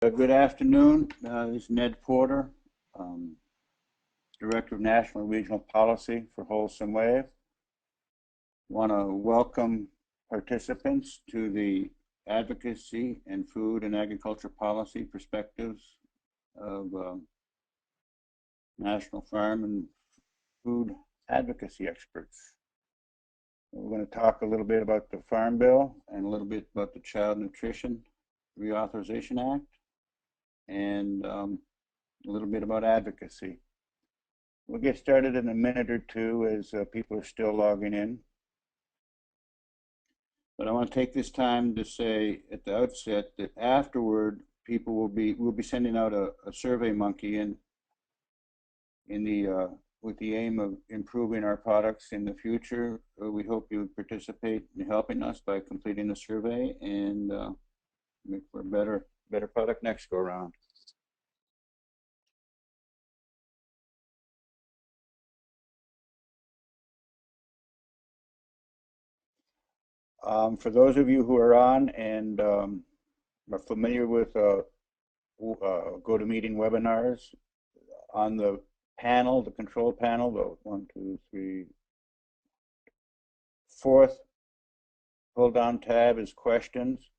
Good afternoon. This is Ned Porter, Director of National and Regional Policy for Wholesome Wave. Want to welcome participants to the Advocacy and Food and Agriculture Policy Perspectives of National Farm and Food Advocacy experts. We're going to talk a little bit about the Farm Bill and a little bit about the Child Nutrition Reauthorization Act, and a little bit about advocacy. We'll get started in a minute or two as people are still logging in. But I want to take this time to say at the outset that afterward, people we'll be sending out a survey monkey with the aim of improving our products in the future. We hope you participate in helping us by completing the survey and make for a better product next go around. For those of you who are on and are familiar with GoToMeeting webinars, on the panel, the control panel, the 1, 2, 3, fourth pull down tab is questions.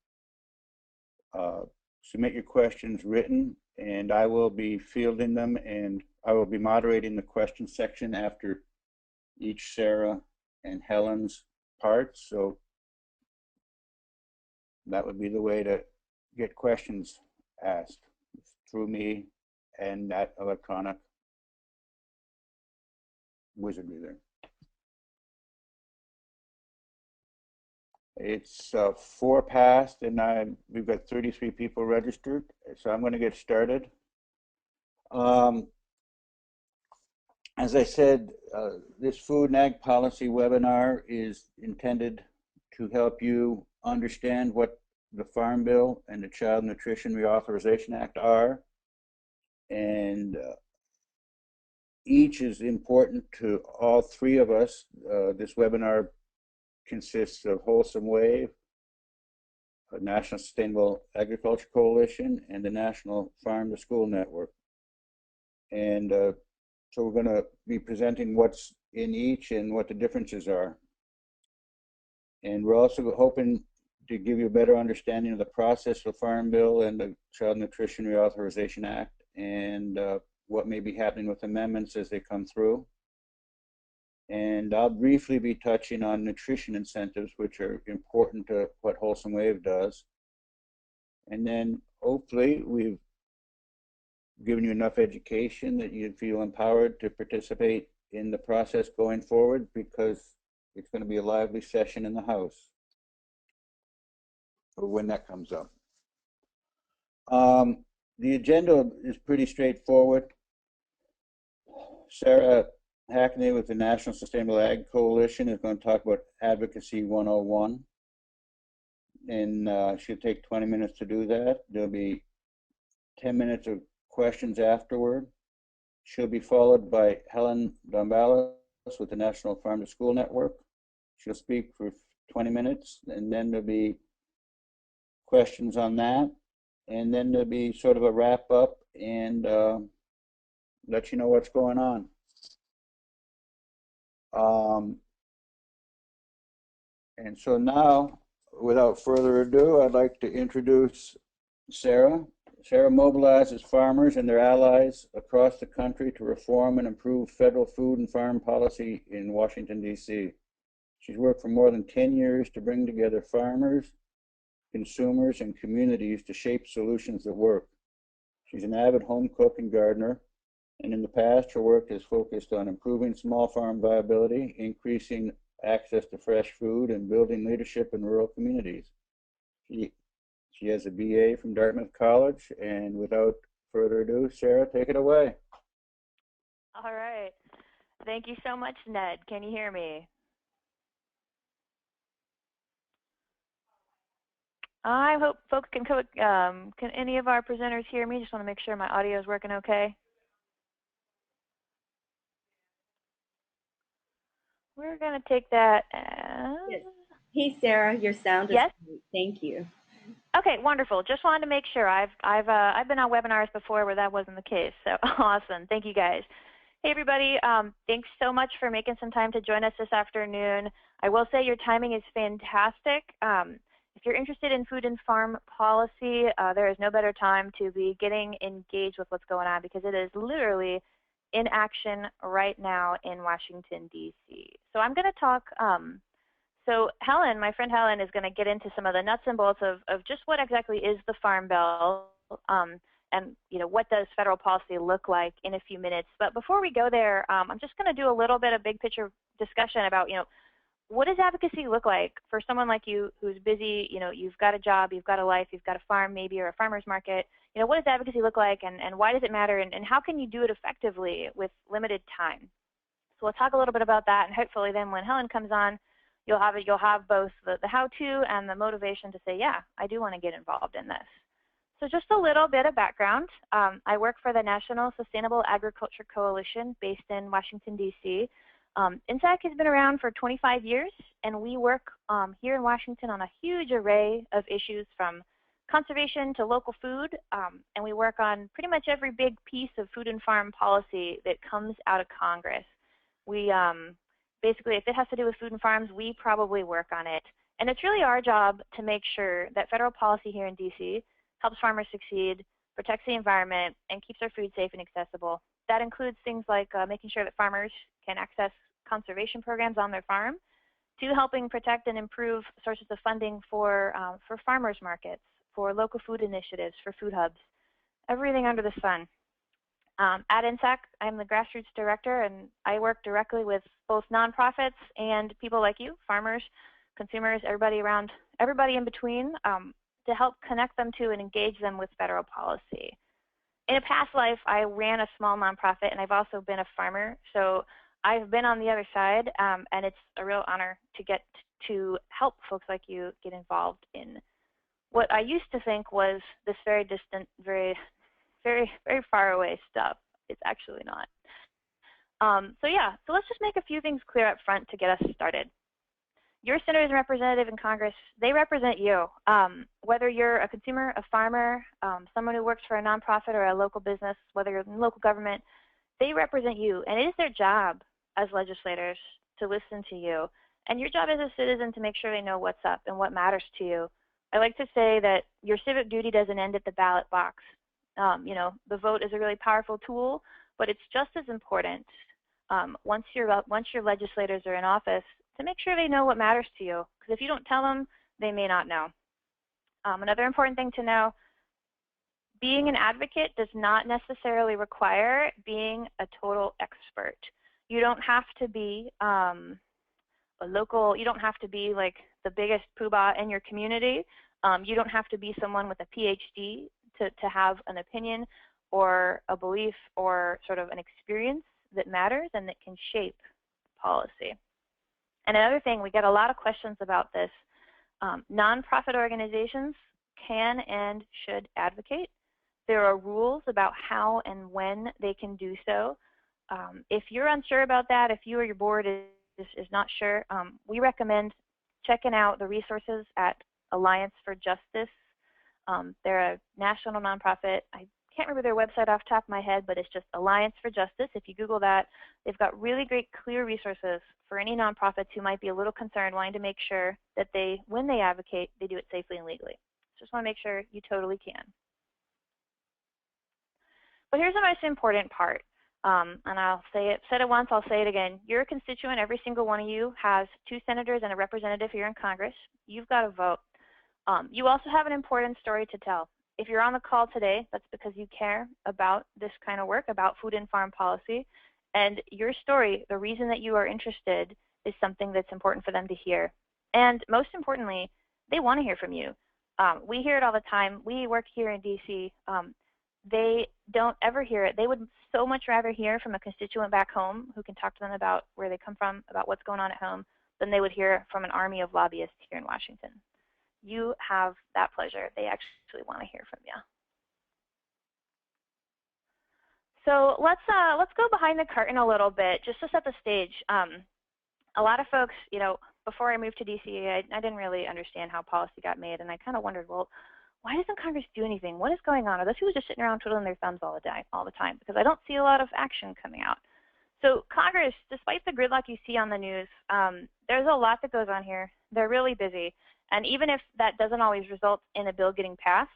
Submit your questions written, and I will be fielding them, and I will be moderating the question section after each Sarah and Helen's parts. So that would be the way to get questions asked, through me and that electronic wizardry there. It's 4 past, and we've got 33 people registered, so I'm going to get started. As I said, this Food and Ag Policy webinar is intended to help you understand what the Farm Bill and the Child Nutrition Reauthorization Act are, and each is important to all three of us. This webinar consists of Wholesome Wave, a National Sustainable Agriculture Coalition, and the National Farm to School Network. And so we're going to be presenting what's in each and what the differences are. And we're also hoping to give you a better understanding of the process for the Farm Bill and the Child Nutrition Reauthorization Act, and what may be happening with amendments as they come through. And I'll briefly be touching on nutrition incentives, which are important to what Wholesome Wave does. And then hopefully we've given you enough education that you feel empowered to participate in the process going forward, because it's going to be a lively session in the House when that comes up. The agenda is pretty straightforward. Sarah Hackney with the National Sustainable Ag Coalition is going to talk about Advocacy 101, and she'll take 20 minutes to do that. There'll be 10 minutes of questions afterward. She'll be followed by Helen with the National Farm to School Network. She'll speak for 20 minutes, and then there'll be questions on that, and then there'll be sort of a wrap up and let you know what's going on. And so now, without further ado, I'd like to introduce Sarah. Sarah mobilizes farmers and their allies across the country to reform and improve federal food and farm policy in Washington, D.C. She's worked for more than 10 years to bring together farmers, consumers, and communities to shape solutions that work. She's an avid home cook and gardener, and in the past, her work has focused on improving small farm viability, increasing access to fresh food, and building leadership in rural communities. She has a BA from Dartmouth College, and without further ado, Sarah, take it away. All right. Thank you so much, Ned. Can you hear me? I hope folks can any of our presenters hear me? Just want to make sure my audio is working okay. We're going to take that as... Yes. Hey, Sarah, your sound is yes? great. Thank you. Okay, wonderful. Just wanted to make sure. I've been on webinars before where that wasn't the case. So awesome. Thank you guys. Hey everybody. Thanks so much for making some time to join us this afternoon. I will say your timing is fantastic. If you're interested in food and farm policy, there is no better time to be getting engaged with what's going on, because it is literally in action right now in Washington, D.C. So I'm going to talk. So Helen, my friend Helen, is going to get into some of the nuts and bolts of just what exactly is the Farm Bill, and what does federal policy look like in a few minutes. But before we go there, I'm just going to do a little bit of big picture discussion about what does advocacy look like for someone like you who's busy. You've got a job, you've got a life, you've got a farm maybe, or a farmer's market. What does advocacy look like, and why does it matter, and how can you do it effectively with limited time? So we'll talk a little bit about that, and hopefully then when Helen comes on, you'll have both the how-to and the motivation to say, yeah, I do want to get involved in this. So just a little bit of background. I work for the National Sustainable Agriculture Coalition based in Washington, D.C. NSAC has been around for 25 years, and we work here in Washington on a huge array of issues, from conservation to local food, and we work on pretty much every big piece of food and farm policy that comes out of Congress. We basically, if it has to do with food and farms, we probably work on it. And it's really our job to make sure that federal policy here in D.C. helps farmers succeed, protects the environment, and keeps our food safe and accessible. That includes things like making sure that farmers can access conservation programs on their farm, to helping protect and improve sources of funding for farmers markets, for local food initiatives, for food hubs, everything under the sun. At NSAC, I'm the grassroots director, and I work directly with both nonprofits and people like you, farmers, consumers, everybody in between, to help connect them to and engage them with federal policy. In a past life, I ran a small nonprofit, and I've also been a farmer, so I've been on the other side, and it's a real honor to get to help folks like you get involved in what I used to think was this very distant, very far away stuff. It's actually not. So let's just make a few things clear up front to get us started. Your senators and representative in Congress, they represent you. Whether you're a consumer, a farmer, someone who works for a nonprofit or a local business, whether you're in local government, they represent you. And it is their job as legislators to listen to you. And your job as a citizen to make sure they know what's up and what matters to you. I like to say that your civic duty doesn't end at the ballot box. The vote is a really powerful tool, but it's just as important once your legislators are in office to make sure they know what matters to you. Because if you don't tell them, they may not know. Another important thing to know, being an advocate does not necessarily require being a total expert. You don't have to be you don't have to be like the biggest poobah in your community. You don't have to be someone with a PhD to have an opinion or a belief or sort of an experience that matters and that can shape policy. And another thing, we get a lot of questions about this. Nonprofit organizations can and should advocate. There are rules about how and when they can do so. If you're unsure about that, if you or your board is not sure, we recommend checking out the resources at Alliance for Justice. They're a national nonprofit. I can't remember their website off the top of my head, but it's just Alliance for Justice. If you Google that, they've got really great, clear resources for any nonprofits who might be a little concerned, wanting to make sure that when they advocate, they do it safely and legally. Just want to make sure you totally can. But here's the most important part, and I'll say it, said it once, I'll say it again. Your constituent, every single one of you, has 2 senators and a representative here in Congress. You've got to vote. You also have an important story to tell. If you're on the call today, that's because you care about this kind of work, about food and farm policy. And your story, the reason that you are interested, is something that's important for them to hear. And most importantly, they want to hear from you. We hear it all the time. We work here in DC. They don't ever hear it. They would so much rather hear from a constituent back home who can talk to them about where they come from, about what's going on at home, than they would hear from an army of lobbyists here in Washington. You have that pleasure. They actually want to hear from you. So let's go behind the curtain a little bit just to set the stage. A lot of folks, before I moved to DC, I didn't really understand how policy got made, and I kind of wondered, well, why doesn't Congress do anything? What is going on? Are those people just sitting around twiddling their thumbs all the time? Because I don't see a lot of action coming out. So Congress, despite the gridlock you see on the news, there's a lot that goes on here. They're really busy. And even if that doesn't always result in a bill getting passed,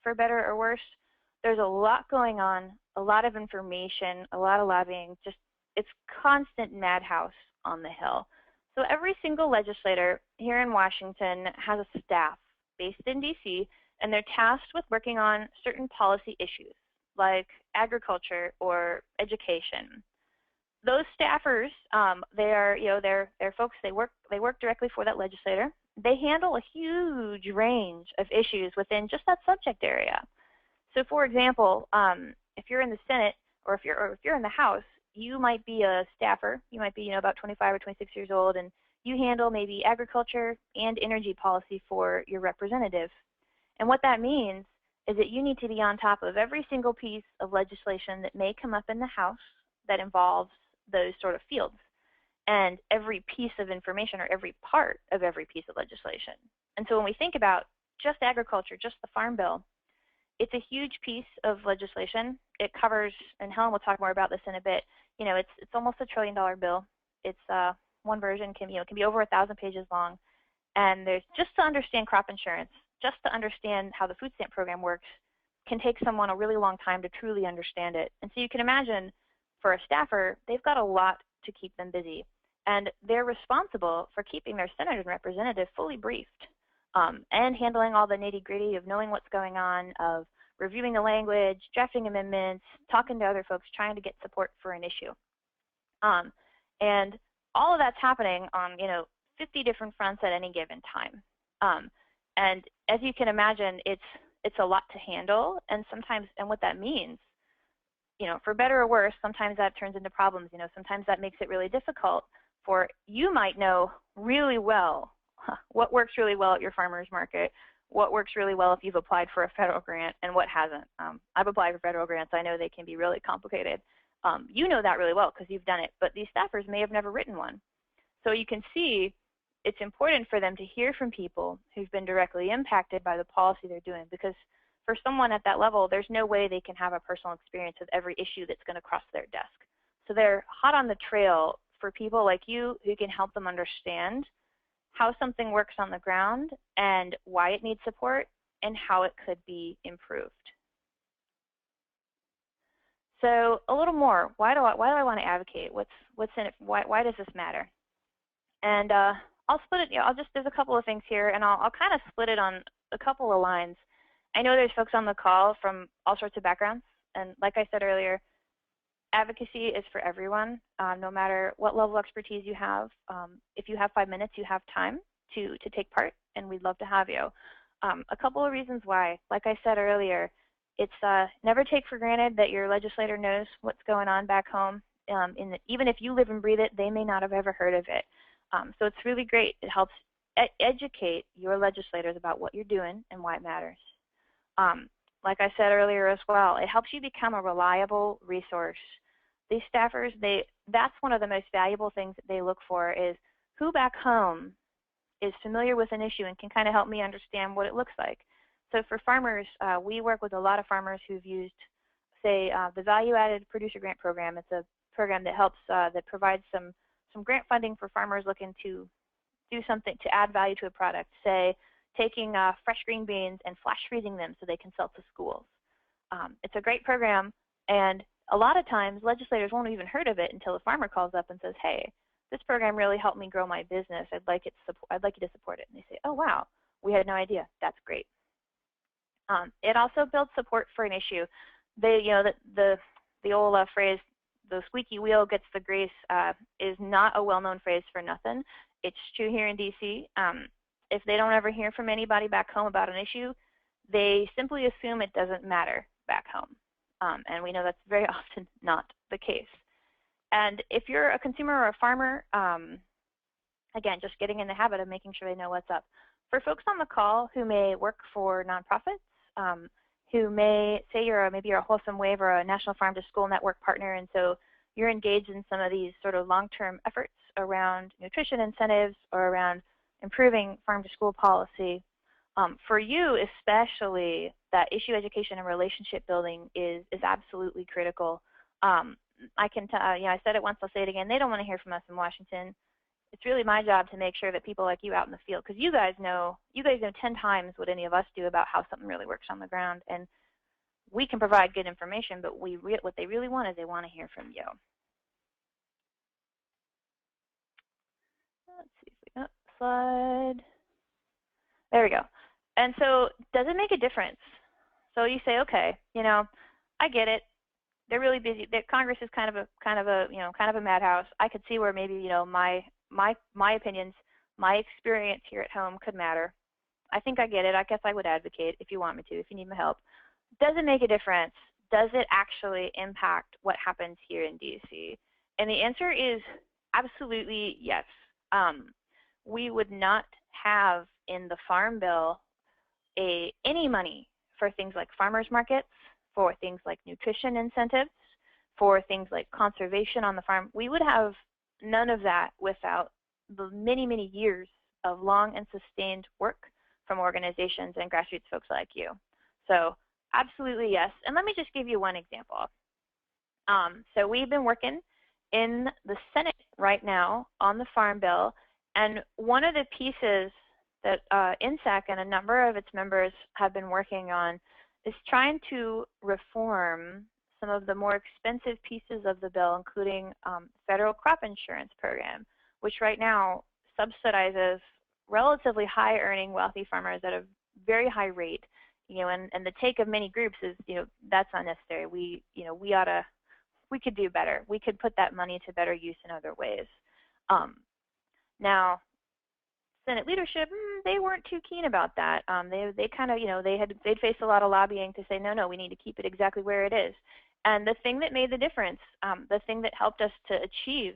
for better or worse, there's a lot going on, a lot of information, a lot of lobbying, just it's constant madhouse on the Hill. So every single legislator here in Washington has a staff based in DC, and they're tasked with working on certain policy issues like agriculture or education. Those staffers, they're folks, they work directly for that legislator. They handle a huge range of issues within just that subject area. So for example, if you're in the Senate or if you're in the House, you might be a staffer. You might be about 25 or 26 years old, and you handle maybe agriculture and energy policy for your representative. And what that means is that you need to be on top of every single piece of legislation that may come up in the House that involves those sort of fields, and every piece of information or every part of every piece of legislation. And so when we think about just agriculture, just the Farm Bill, it's a huge piece of legislation. It covers, and Helen will talk more about this in a bit, it's almost $1 trillion bill. It's one version can be over 1,000 pages long. And there's just to understand crop insurance, just to understand how the food stamp program works, can take someone a really long time to truly understand it. And so you can imagine for a staffer, they've got a lot to keep them busy. And they're responsible for keeping their senator and representative fully briefed and handling all the nitty-gritty of knowing what's going on, of reviewing the language, drafting amendments, talking to other folks, trying to get support for an issue. And all of that's happening on 50 different fronts at any given time. And as you can imagine, it's a lot to handle, and sometimes, and what that means, for better or worse, sometimes that turns into problems. Sometimes that makes it really difficult for, you might know really well what works really well at your farmer's market, what works really well if you've applied for a federal grant, and what hasn't. I've applied for federal grants. I know they can be really complicated. You know that really well because you've done it, but these staffers may have never written one. So you can see it's important for them to hear from people who've been directly impacted by the policy they're doing, because for someone at that level, there's no way they can have a personal experience with every issue that's going to cross their desk. So they're hot on the trail for people like you who can help them understand how something works on the ground and why it needs support and how it could be improved. So a little more, why do I want to advocate? What's in it? Why does this matter? And I'll split it. There's a couple of things here, and I'll kind of split it on a couple of lines. I know there's folks on the call from all sorts of backgrounds, and like I said earlier, advocacy is for everyone, no matter what level of expertise you have. If you have 5 minutes, you have time to take part, and we'd love to have you. A couple of reasons why. Like I said earlier, it's never take for granted that your legislator knows what's going on back home. Even if you live and breathe it, they may not have ever heard of it. So it's really great. It helps educate your legislators about what you're doing and why it matters. Like I said earlier as well, it helps you become a reliable resource. These staffers, that's one of the most valuable things that they look for, is who back home is familiar with an issue and can kind of help me understand what it looks like. So for farmers, we work with a lot of farmers who've used, say, the Value Added Producer Grant Program. It's a program that helps, that provides some grant funding for farmers looking to do something to add value to a product, say taking fresh green beans and flash freezing them so they can sell to schools. It's a great program, and a lot of times legislators won't even heard of it until the farmer calls up and says, hey, this program really helped me grow my business. I'd like you to support it. And they say, oh, wow, we had no idea. That's great. It also builds support for an issue. The old phrase, the squeaky wheel gets the grease, is not a well-known phrase for nothing. It's true here in DC. If they don't ever hear from anybody back home about an issue, they simply assume it doesn't matter back home. And we know that's very often not the case. And if you're a consumer or a farmer, again, just getting in the habit of making sure they know what's up. For folks on the call who may work for nonprofits, who may say maybe you're a Wholesome Wave or a National Farm to School Network partner, and so you're engaged in some of these sort of long-term efforts around nutrition incentives or around improving farm to school policy, For you especially, that issue education and relationship building is absolutely critical. I can tell, you know, I said it once, I'll say it again, they don't want to hear from us in Washington. It's really my job to make sure that people like you out in the field, because you guys know 10 times what any of us do about how something really works on the ground, and we can provide good information, but what they really want is they want to hear from you. Let's see if we got the slide. There we go. And so, does it make a difference? So you say, okay, you know, I get it. They're really busy. Congress is kind of a madhouse. I could see where maybe, you know, my opinions, my experience here at home could matter. I think I get it. I guess I would advocate if you want me to, if you need my help. Does it make a difference? Does it actually impact what happens here in DC? And the answer is absolutely yes. We would not have in the Farm Bill any money for things like farmers markets, for things like nutrition incentives, for things like conservation on the farm. We would have none of that without the many, many years of long and sustained work from organizations and grassroots folks like you. So absolutely yes. And let me just give you one example. So we've been working in the Senate right now on the Farm Bill, and one of the pieces that INSAC and a number of its members have been working on is trying to reform some of the more expensive pieces of the bill, including federal crop insurance program, which right now subsidizes relatively high-earning wealthy farmers at a very high rate. You know, and the take of many groups is, you know, that's unnecessary. We could do better. We could put that money to better use in other ways. Now, Senate leadership, they weren't too keen about that. They kind of, you know, they'd faced a lot of lobbying to say, no, we need to keep it exactly where it is. And the thing that made the difference, the thing that helped us to achieve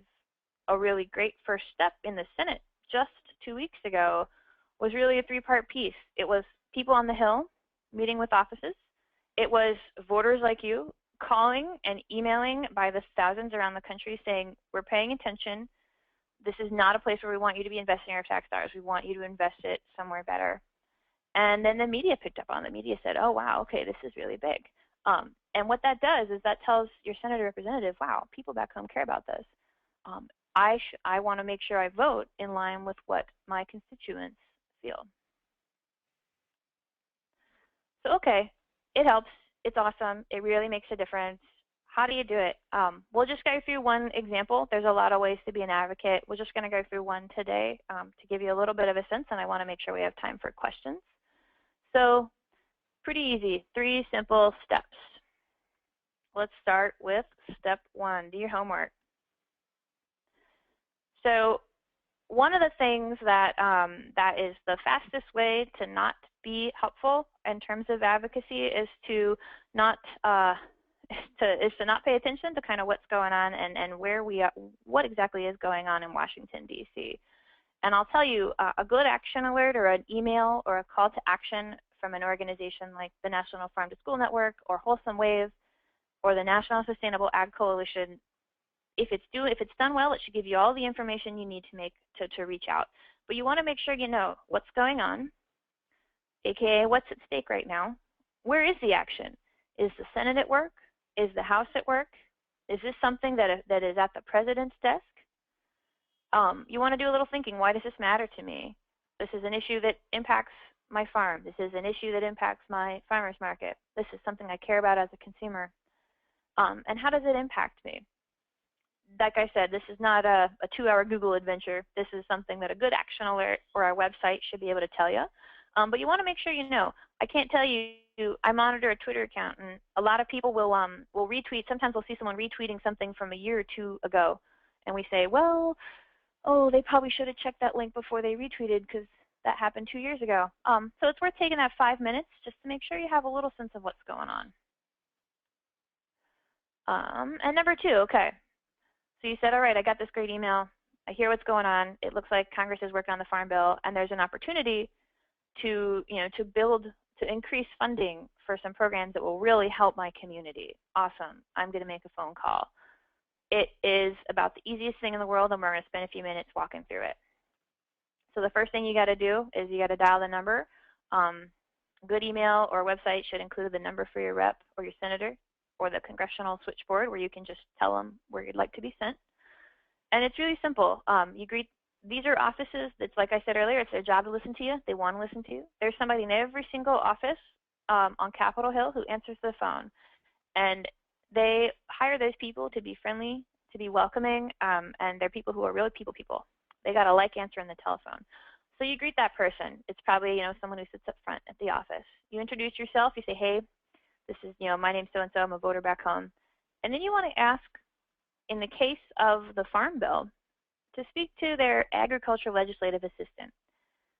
a really great first step in the Senate just 2 weeks ago was really a three-part piece. It was people on the Hill meeting with offices. It was voters like you calling and emailing by the thousands around the country saying, we're paying attention. This is not a place where we want you to be investing our tax dollars. We want you to invest it somewhere better. And then the media picked up on it. The media said, oh, wow, okay, this is really big. And what that does is that tells your senator representative, wow, people back home care about this. I want to make sure I vote in line with what my constituents feel. So, okay, it helps. It's awesome. It really makes a difference. How do you do it? We'll just go through one example. There's a lot of ways to be an advocate. We're just going to go through one today to give you a little bit of a sense, and I want to make sure we have time for questions. So pretty easy, 3 simple steps. Let's start with step 1, do your homework. So one of the things that, that is the fastest way to not be helpful in terms of advocacy is to not pay attention to kind of what's going on and where we are, what exactly is going on in Washington, D.C. And I'll tell you, a good action alert or an email or a call to action from an organization like the National Farm to School Network or Wholesome Wave or the National Sustainable Ag Coalition, if it's done well, it should give you all the information you need to reach out. But you want to make sure you know what's going on, aka what's at stake right now. Where is the action? Is the Senate at work? Is the House at work? Is this something that is at the president's desk? You want to do a little thinking. Why does this matter to me? This is an issue that impacts my farm. This is an issue that impacts my farmer's market. This is something I care about as a consumer. And how does it impact me? Like I said, this is not a 2-hour Google adventure. This is something that a good action alert or our website should be able to tell you. But you want to make sure you know. I can't tell you, I monitor a Twitter account, and a lot of people will retweet. Sometimes we'll see someone retweeting something from a year or 2 ago, and we say, well, oh, they probably should have checked that link before they retweeted because that happened 2 years ago. So it's worth taking that 5 minutes just to make sure you have a little sense of what's going on. And number 2, okay. So you said, all right, I got this great email. I hear what's going on. It looks like Congress is working on the Farm Bill, and there's an opportunity to increase funding for some programs that will really help my community. Awesome. I'm going to make a phone call. It is about the easiest thing in the world, and we're going to spend a few minutes walking through it. So the first thing you got to do is you got to dial the number. Good email or website should include the number for your rep or your senator or the congressional switchboard where you can just tell them where you'd like to be sent. And it's really simple. These are offices that's, like I said earlier, it's their job to listen to you. They want to listen to you. There's somebody in every single office on Capitol Hill who answers the phone. And they hire those people to be friendly, to be welcoming, and they're people who are really people. They got a like answer on the telephone. So you greet that person. It's probably, someone who sits up front at the office. You introduce yourself. You say, hey, this is, my name's so-and-so. I'm a voter back home. And then you want to ask, in the case of the Farm Bill, to speak to their agriculture legislative assistant.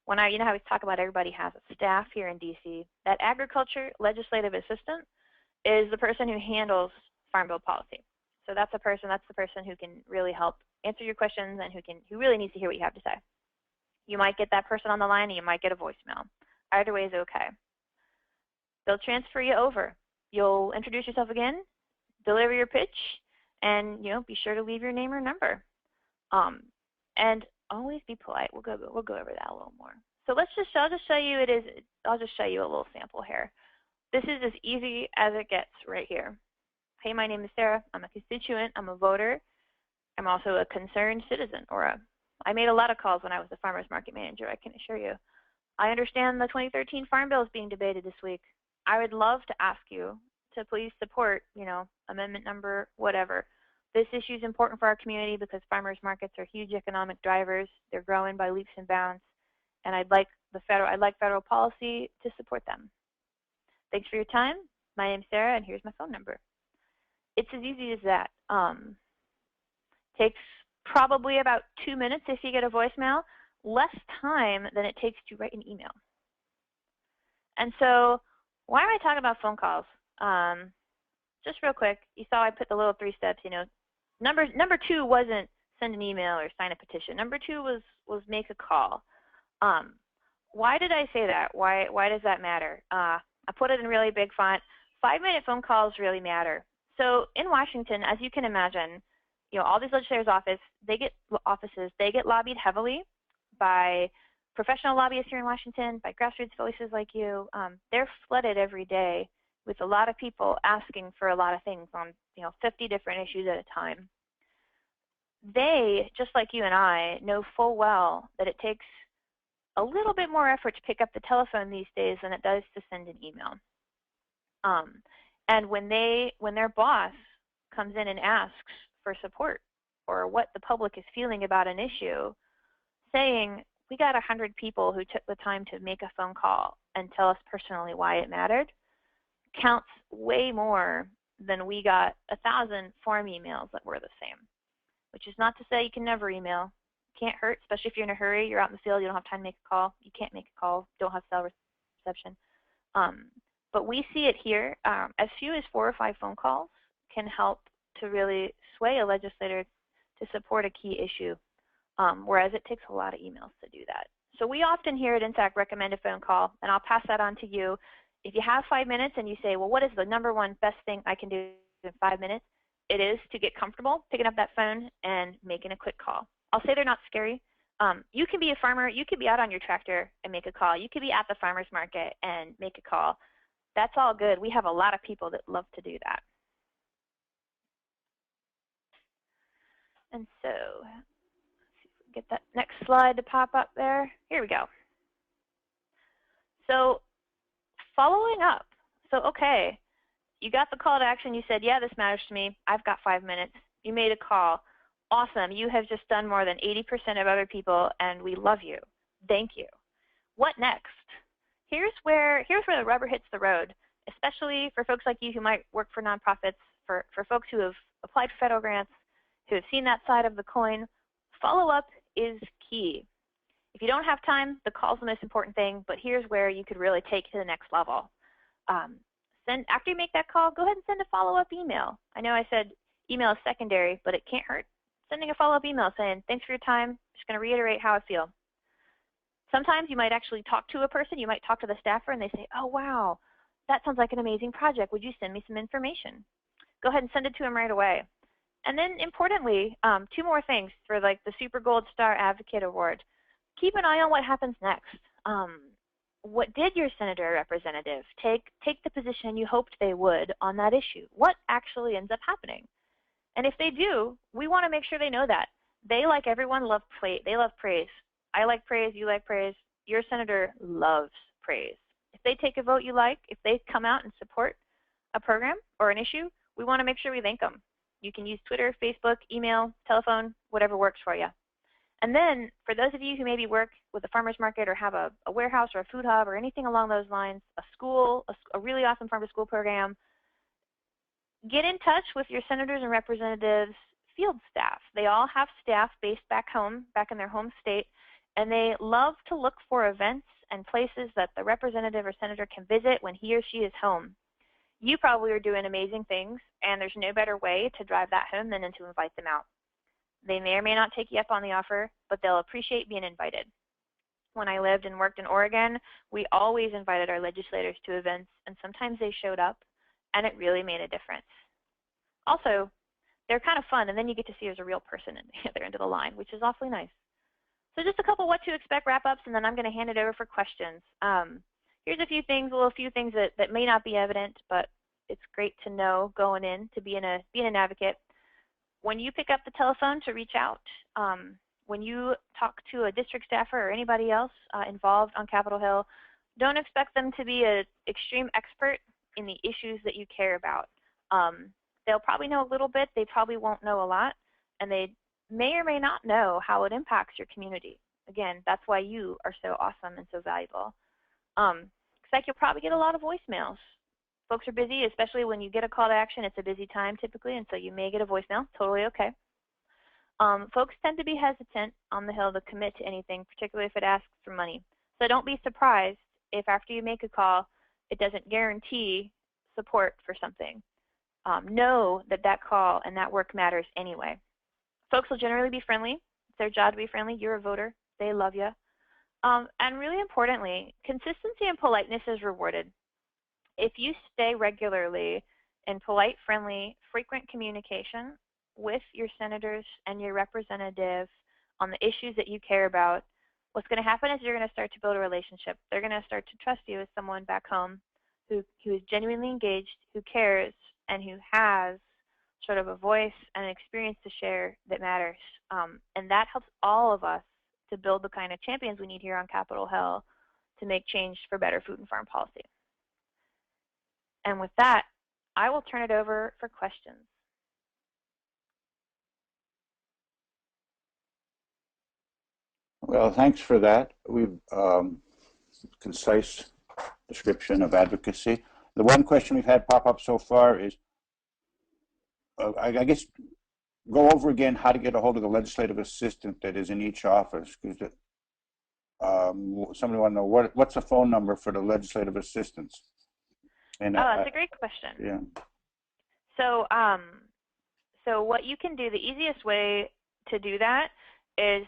When you know how we talk about everybody has a staff here in DC, that agriculture legislative assistant is the person who handles Farm Bill policy. So that's the person who can really help answer your questions and who really needs to hear what you have to say. You might get that person on the line and you might get a voicemail. Either way is okay. They'll transfer you over. You'll introduce yourself again, deliver your pitch, and be sure to leave your name or number. And always be polite. We'll go over that a little more. So I'll just show you a little sample here. This is as easy as it gets right here. Hey, my name is Sarah. I'm a constituent. I'm a voter. I'm also a concerned citizen, I made a lot of calls when I was the farmer's market manager, I can assure you. I understand the 2013 Farm Bill is being debated this week. I would love to ask you to please support, amendment number, whatever. This issue is important for our community because farmers markets are huge economic drivers. They're growing by leaps and bounds, and I'd like federal policy to support them. Thanks for your time. My name's Sarah, and here's my phone number. It's as easy as that. Takes probably about 2 minutes if you get a voicemail, less time than it takes to write an email. And so why am I talking about phone calls? Just real quick, you saw I put the little 3 steps, Number 2 wasn't send an email or sign a petition. Number 2 was make a call. Why did I say that? Why does that matter? I put it in really big font. 5-minute phone calls really matter. So in Washington, as you can imagine, all these legislators' they get lobbied heavily by professional lobbyists here in Washington, by grassroots voices like you. They're flooded every day with a lot of people asking for a lot of things on 50 different issues at a time. They, just like you and I, know full well that it takes a little bit more effort to pick up the telephone these days than it does to send an email. And when their boss comes in and asks for support or what the public is feeling about an issue, saying, we got 100 people who took the time to make a phone call and tell us personally why it mattered, counts way more than we got 1,000 form emails that were the same. Which is not to say you can never email. Can't hurt, especially if you're in a hurry, you're out in the field, you don't have time to make a call. You can't make a call, don't have cell reception. But we see it here. As few as 4 or 5 phone calls can help to really sway a legislator to support a key issue, whereas it takes a lot of emails to do that. So we often here at INTAC recommend a phone call, and I'll pass that on to you. If you have 5 minutes and you say, well, what is the #1 best thing I can do in 5 minutes? It is to get comfortable picking up that phone and making a quick call. I'll say they're not scary. You can be a farmer. You could be out on your tractor and make a call. You could be at the farmer's market and make a call. That's all good. We have a lot of people that love to do that. And so let's see if we can get that next slide to pop up there. Here we go. So following up. So, okay. You got the call to action. You said, yeah, this matters to me. I've got 5 minutes. You made a call. Awesome. You have just done more than 80% of other people, and we love you. Thank you. What next? Here's where the rubber hits the road, especially for folks like you who might work for nonprofits, for folks who have applied for federal grants, who have seen that side of the coin. Follow-up is key. If you don't have time, the call's the most important thing, but here's where you could really take it to the next level. After you make that call, go ahead and send a follow-up email. I know I said email is secondary, but it can't hurt. Sending a follow-up email saying, thanks for your time. Just going to reiterate how I feel. Sometimes you might actually talk to a person. You might talk to the staffer, and they say, oh, wow, that sounds like an amazing project. Would you send me some information? Go ahead and send it to them right away. And then importantly, 2 more things for like the Super Gold Star Advocate Award. Keep an eye on what happens next. what did your senator or representative take the position you hoped they would on that issue? What actually ends up happening? And if they do, we want to make sure they know that. They, like everyone, love praise. I like praise, you like praise. Your senator loves praise. If they take a vote you like, if they come out and support a program or an issue, we want to make sure we thank them. You can use Twitter, Facebook, email, telephone, whatever works for you. And then for those of you who maybe work with a farmer's market or have a warehouse or a food hub or anything along those lines, a school, a really awesome farm-to-school program, get in touch with your senators and representatives' field staff. They all have staff based back home, back in their home state, and they love to look for events and places that the representative or senator can visit when he or she is home. You probably are doing amazing things, and there's no better way to drive that home than to invite them out. They may or may not take you up on the offer, but they'll appreciate being invited. When I lived and worked in Oregon, we always invited our legislators to events, and sometimes they showed up, and it really made a difference. Also, they're kind of fun, and then you get to see there's a real person at the other end of the line, which is awfully nice. So just a couple what to expect wrap-ups, and then I'm going to hand it over for questions. Here's a few things that may not be evident, but it's great to know going in to being an advocate. When you pick up the telephone to reach out, when you talk to a district staffer or anybody else involved on Capitol Hill, don't expect them to be an extreme expert in the issues that you care about. They'll probably know a little bit, they probably won't know a lot, and they may or may not know how it impacts your community. Again, that's why you are so awesome and so valuable. Like you'll probably get a lot of voicemails. Folks are busy, especially when you get a call to action. It's a busy time typically, and so you may get a voicemail. Totally okay. Folks tend to be hesitant on the Hill to commit to anything, particularly if it asks for money. So don't be surprised if after you make a call, it doesn't guarantee support for something. Know that that call and that work matters anyway. Folks will generally be friendly. It's their job to be friendly. You're a voter. They love you. And really importantly, consistency and politeness is rewarded. If you stay regularly in polite, friendly, frequent communication with your senators and your representatives on the issues that you care about, what's going to happen is you're going to start to build a relationship. They're going to start to trust you as someone back home who is genuinely engaged, who cares, and who has sort of a voice and an experience to share that matters. And that helps all of us to build the kind of champions we need here on Capitol Hill to make change for better food and farm policy. And with that, I will turn it over for questions. Well, thanks for that. We've concise description of advocacy. The one question we've had pop up so far is, I guess, go over again how to get a hold of the legislative assistant that is in each office, because somebody want to know what's the phone number for the legislative assistants. And that's a great question. Yeah. So, so what you can do, the easiest way to do that is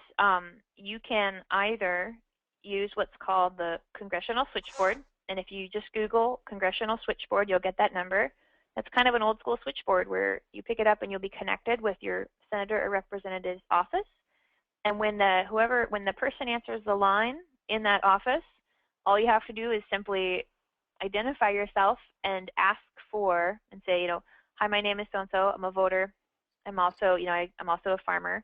you can either use what's called the Congressional Switchboard, and if you just Google Congressional Switchboard, you'll get that number. That's kind of an old school switchboard where you pick it up and you'll be connected with your senator or representative's office. And when the person answers the line in that office, all you have to do is simply identify yourself and ask for, and say, you know, hi, my name is so-and-so, I'm a voter, I'm also, you know, I'm also a farmer.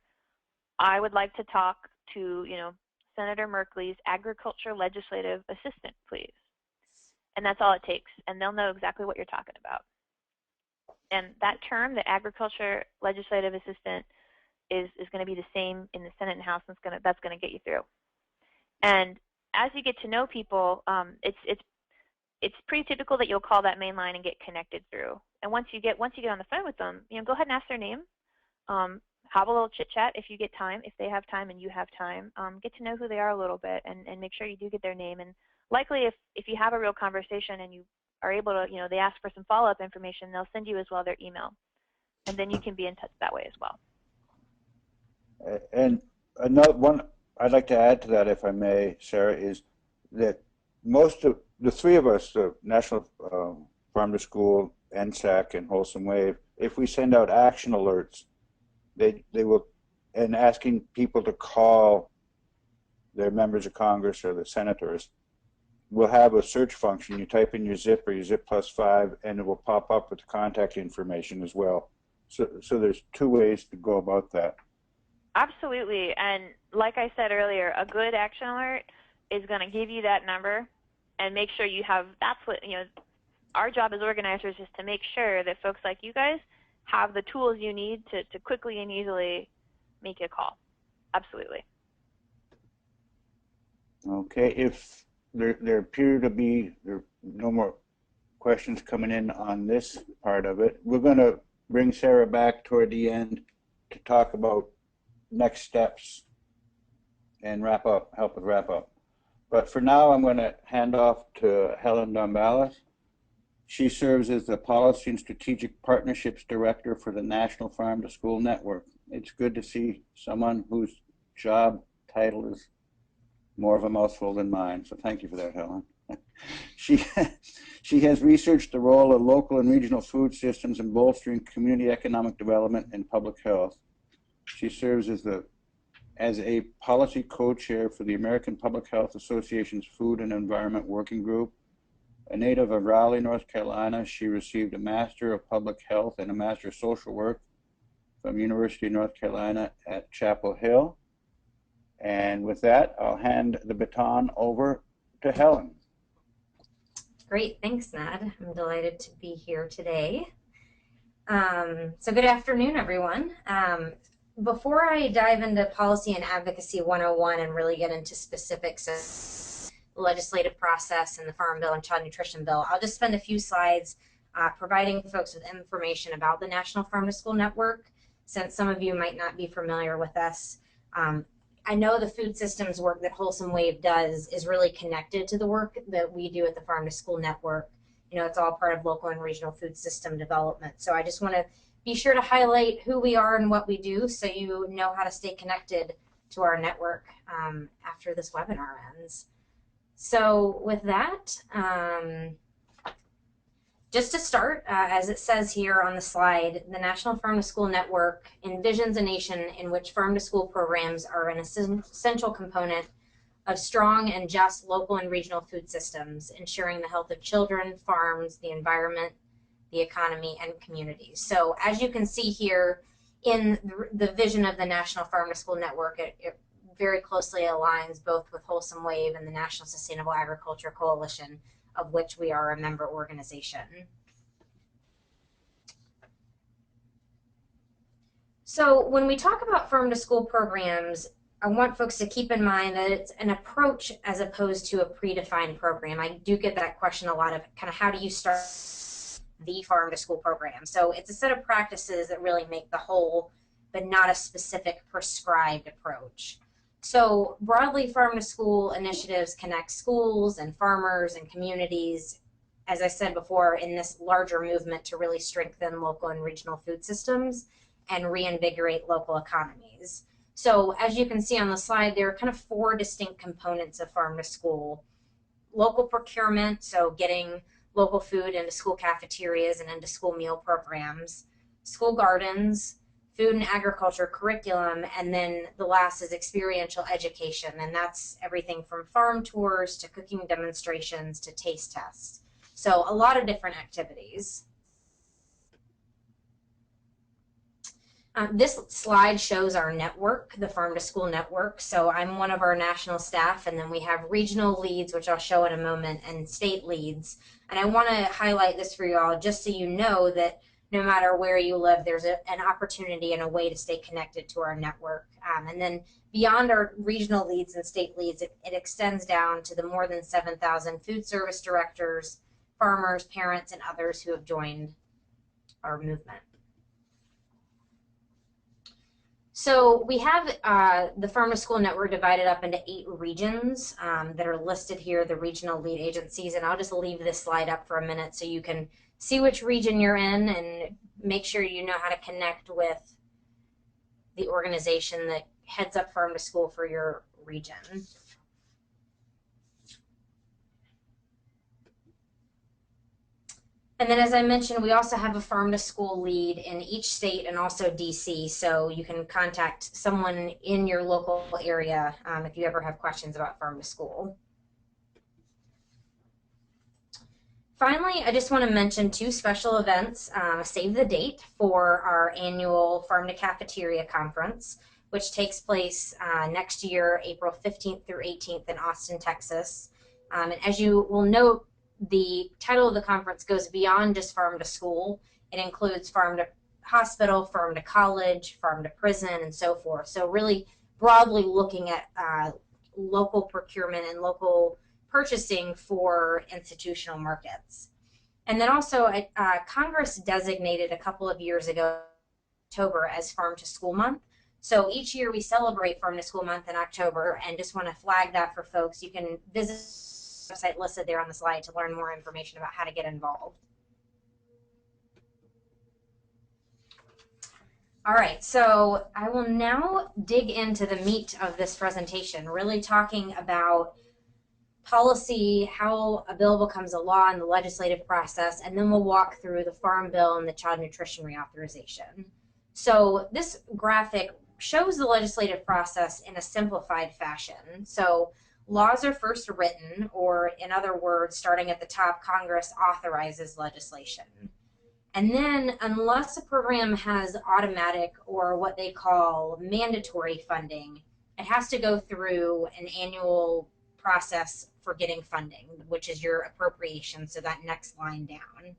I would like to talk to, you know, Senator Merkley's agriculture legislative assistant, please. And that's all it takes, and they'll know exactly what you're talking about. And that term, the agriculture legislative assistant, is going to be the same in the Senate and House, and that's going to get you through. And as you get to know people, it's pretty typical that you'll call that main line and get connected through. And once you get on the phone with them, you know, go ahead and ask their name. Have a little chit chat if you get time, if they have time and you have time. Get to know who they are a little bit, and make sure you do get their name. And likely, if you have a real conversation and you are able to, you know, they ask for some follow-up information, they'll send you as well their email, and then you can be in touch that way as well. And another one I'd like to add to that, if I may, Sarah, is that most of the three of us, the National Farm to School, NSAC, and Wholesome Wave, if we send out action alerts, they will, and asking people to call their members of Congress or the senators, we'll have a search function. You type in your zip or your zip +5, and it will pop up with the contact information as well. So there's two ways to go about that. Absolutely. And like I said earlier, a good action alert is going to give you that number and make sure you have, that's what, you know, our job as organizers is to make sure that folks like you guys have the tools you need to quickly and easily make a call. Absolutely. Okay, if there appear to be no more questions coming in on this part of it, we're going to bring Sarah back toward the end to talk about next steps and wrap up, help us wrap up. But for now, I'm going to hand off to Helen Dombalis. She serves as the Policy and Strategic Partnerships Director for the National Farm to School Network. It's good to see someone whose job title is more of a mouthful than mine, so thank you for that, Helen. She has researched the role of local and regional food systems in bolstering community economic development and public health. She serves as a policy co-chair for the American Public Health Association's Food and Environment Working Group. A native of Raleigh, North Carolina, she received a Master of Public Health and a Master of Social Work from University of North Carolina at Chapel Hill. And with that, I'll hand the baton over to Helen. Great, thanks, Ned. I'm delighted to be here today. So good afternoon, everyone. Before I dive into Policy and Advocacy 101 and really get into specifics of the legislative process and the Farm Bill and Child Nutrition Bill, I'll just spend a few slides providing folks with information about the National Farm to School Network, since some of you might not be familiar with us. I know the food systems work that Wholesome Wave does is really connected to the work that we do at the Farm to School Network. You know, it's all part of local and regional food system development. So I just want to be sure to highlight who we are and what we do so you know how to stay connected to our network after this webinar ends. So with that, just to start, as it says here on the slide, the National Farm to School Network envisions a nation in which farm to school programs are an essential component of strong and just local and regional food systems, ensuring the health of children, farms, the environment, the economy, and communities. So as you can see here in the vision of the National Farm to School Network, it very closely aligns both with Wholesome Wave and the National Sustainable Agriculture Coalition, of which we are a member organization. So when we talk about farm to school programs, I want folks to keep in mind that it's an approach as opposed to a predefined program. I do get that question a lot of kind of how do you start the farm to school program? So it's a set of practices that really make the whole, but not a specific prescribed approach. So broadly, farm to school initiatives connect schools and farmers and communities, as I said before, in this larger movement to really strengthen local and regional food systems and reinvigorate local economies. So as you can see on the slide, there are kind of four distinct components of farm to school. Local procurement, so getting local food into school cafeterias and into school meal programs. School gardens, food and agriculture curriculum, and then the last is experiential education, and that's everything from farm tours to cooking demonstrations to taste tests. So a lot of different activities. This slide shows our network, the Farm to School Network. So I'm one of our national staff, and then we have regional leads, which I'll show in a moment, and state leads. And I want to highlight this for you all just so you know that no matter where you live, there's an opportunity and a way to stay connected to our network. And then beyond our regional leads and state leads, it extends down to the more than 7,000 food service directors, farmers, parents, and others who have joined our movement. So we have the Farm to School Network divided up into 8 regions that are listed here, the regional lead agencies, and I'll just leave this slide up for a minute so you can see which region you're in and make sure you know how to connect with the organization that heads up Farm to School for your region. And then, as I mentioned, we also have a farm to school lead in each state and also DC, so you can contact someone in your local area if you ever have questions about farm to school. Finally, I just want to mention two special events. Save the date for our annual Farm to Cafeteria conference, which takes place next year, April 15th through 18th in Austin, Texas. And as you will note, the title of the conference goes beyond just farm to school. It includes farm to hospital, farm to college, farm to prison, and so forth. So really broadly looking at local procurement and local purchasing for institutional markets. And then also Congress designated a couple of years ago October as Farm to School Month. So each year we celebrate Farm to School Month in October, and just want to flag that for folks. You can visit the website listed there on the slide to learn more information about how to get involved. All right, so I will now dig into the meat of this presentation, really talking about policy, how a bill becomes a law in the legislative process, and then we'll walk through the Farm Bill and the Child Nutrition Reauthorization. So this graphic shows the legislative process in a simplified fashion. So laws are first written, or in other words, starting at the top, Congress authorizes legislation. And then, unless a program has automatic or what they call mandatory funding, it has to go through an annual process for getting funding, which is your appropriation, so that next line down.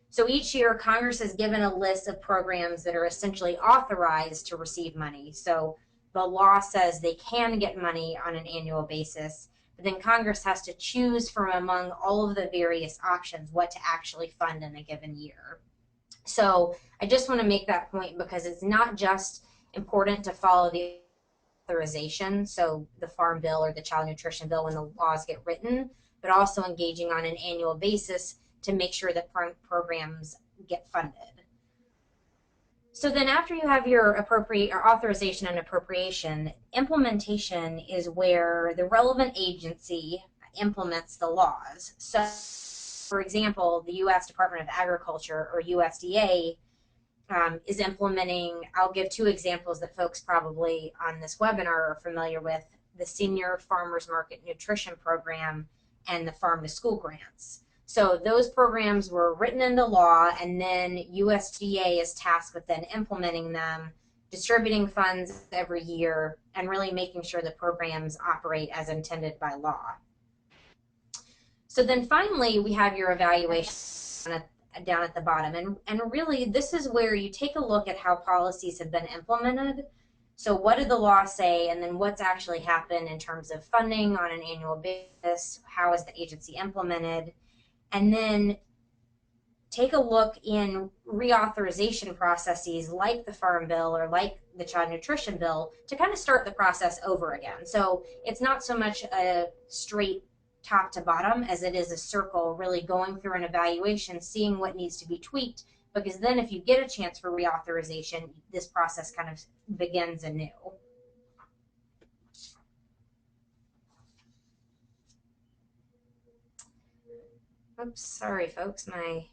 So each year, Congress has given a list of programs that are essentially authorized to receive money. So the law says they can get money on an annual basis, but then Congress has to choose from among all of the various options what to actually fund in a given year. So I just want to make that point because it's not just important to follow the authorization, so the Farm Bill or the Child Nutrition Bill when the laws get written, but also engaging on an annual basis to make sure that programs get funded. So then after you have your authorization and appropriation, implementation is where the relevant agency implements the laws. So for example, the U.S. Department of Agriculture, or USDA, is implementing, I'll give two examples that folks probably on this webinar are familiar with, the Senior Farmers Market Nutrition Program and the Farm to School grants. So those programs were written into law, and then USDA is tasked with then implementing them, distributing funds every year, and really making sure the programs operate as intended by law. So then finally, we have your evaluation down at the bottom. And really, this is where you take a look at how policies have been implemented. So what did the law say, and then what's actually happened in terms of funding on an annual basis? How is the agency implemented? And then take a look in reauthorization processes like the Farm Bill or like the Child Nutrition Bill to kind of start the process over again. So it's not so much a straight top to bottom as it is a circle, really going through an evaluation, seeing what needs to be tweaked, because then if you get a chance for reauthorization, this process kind of begins anew. Oops, sorry folks, my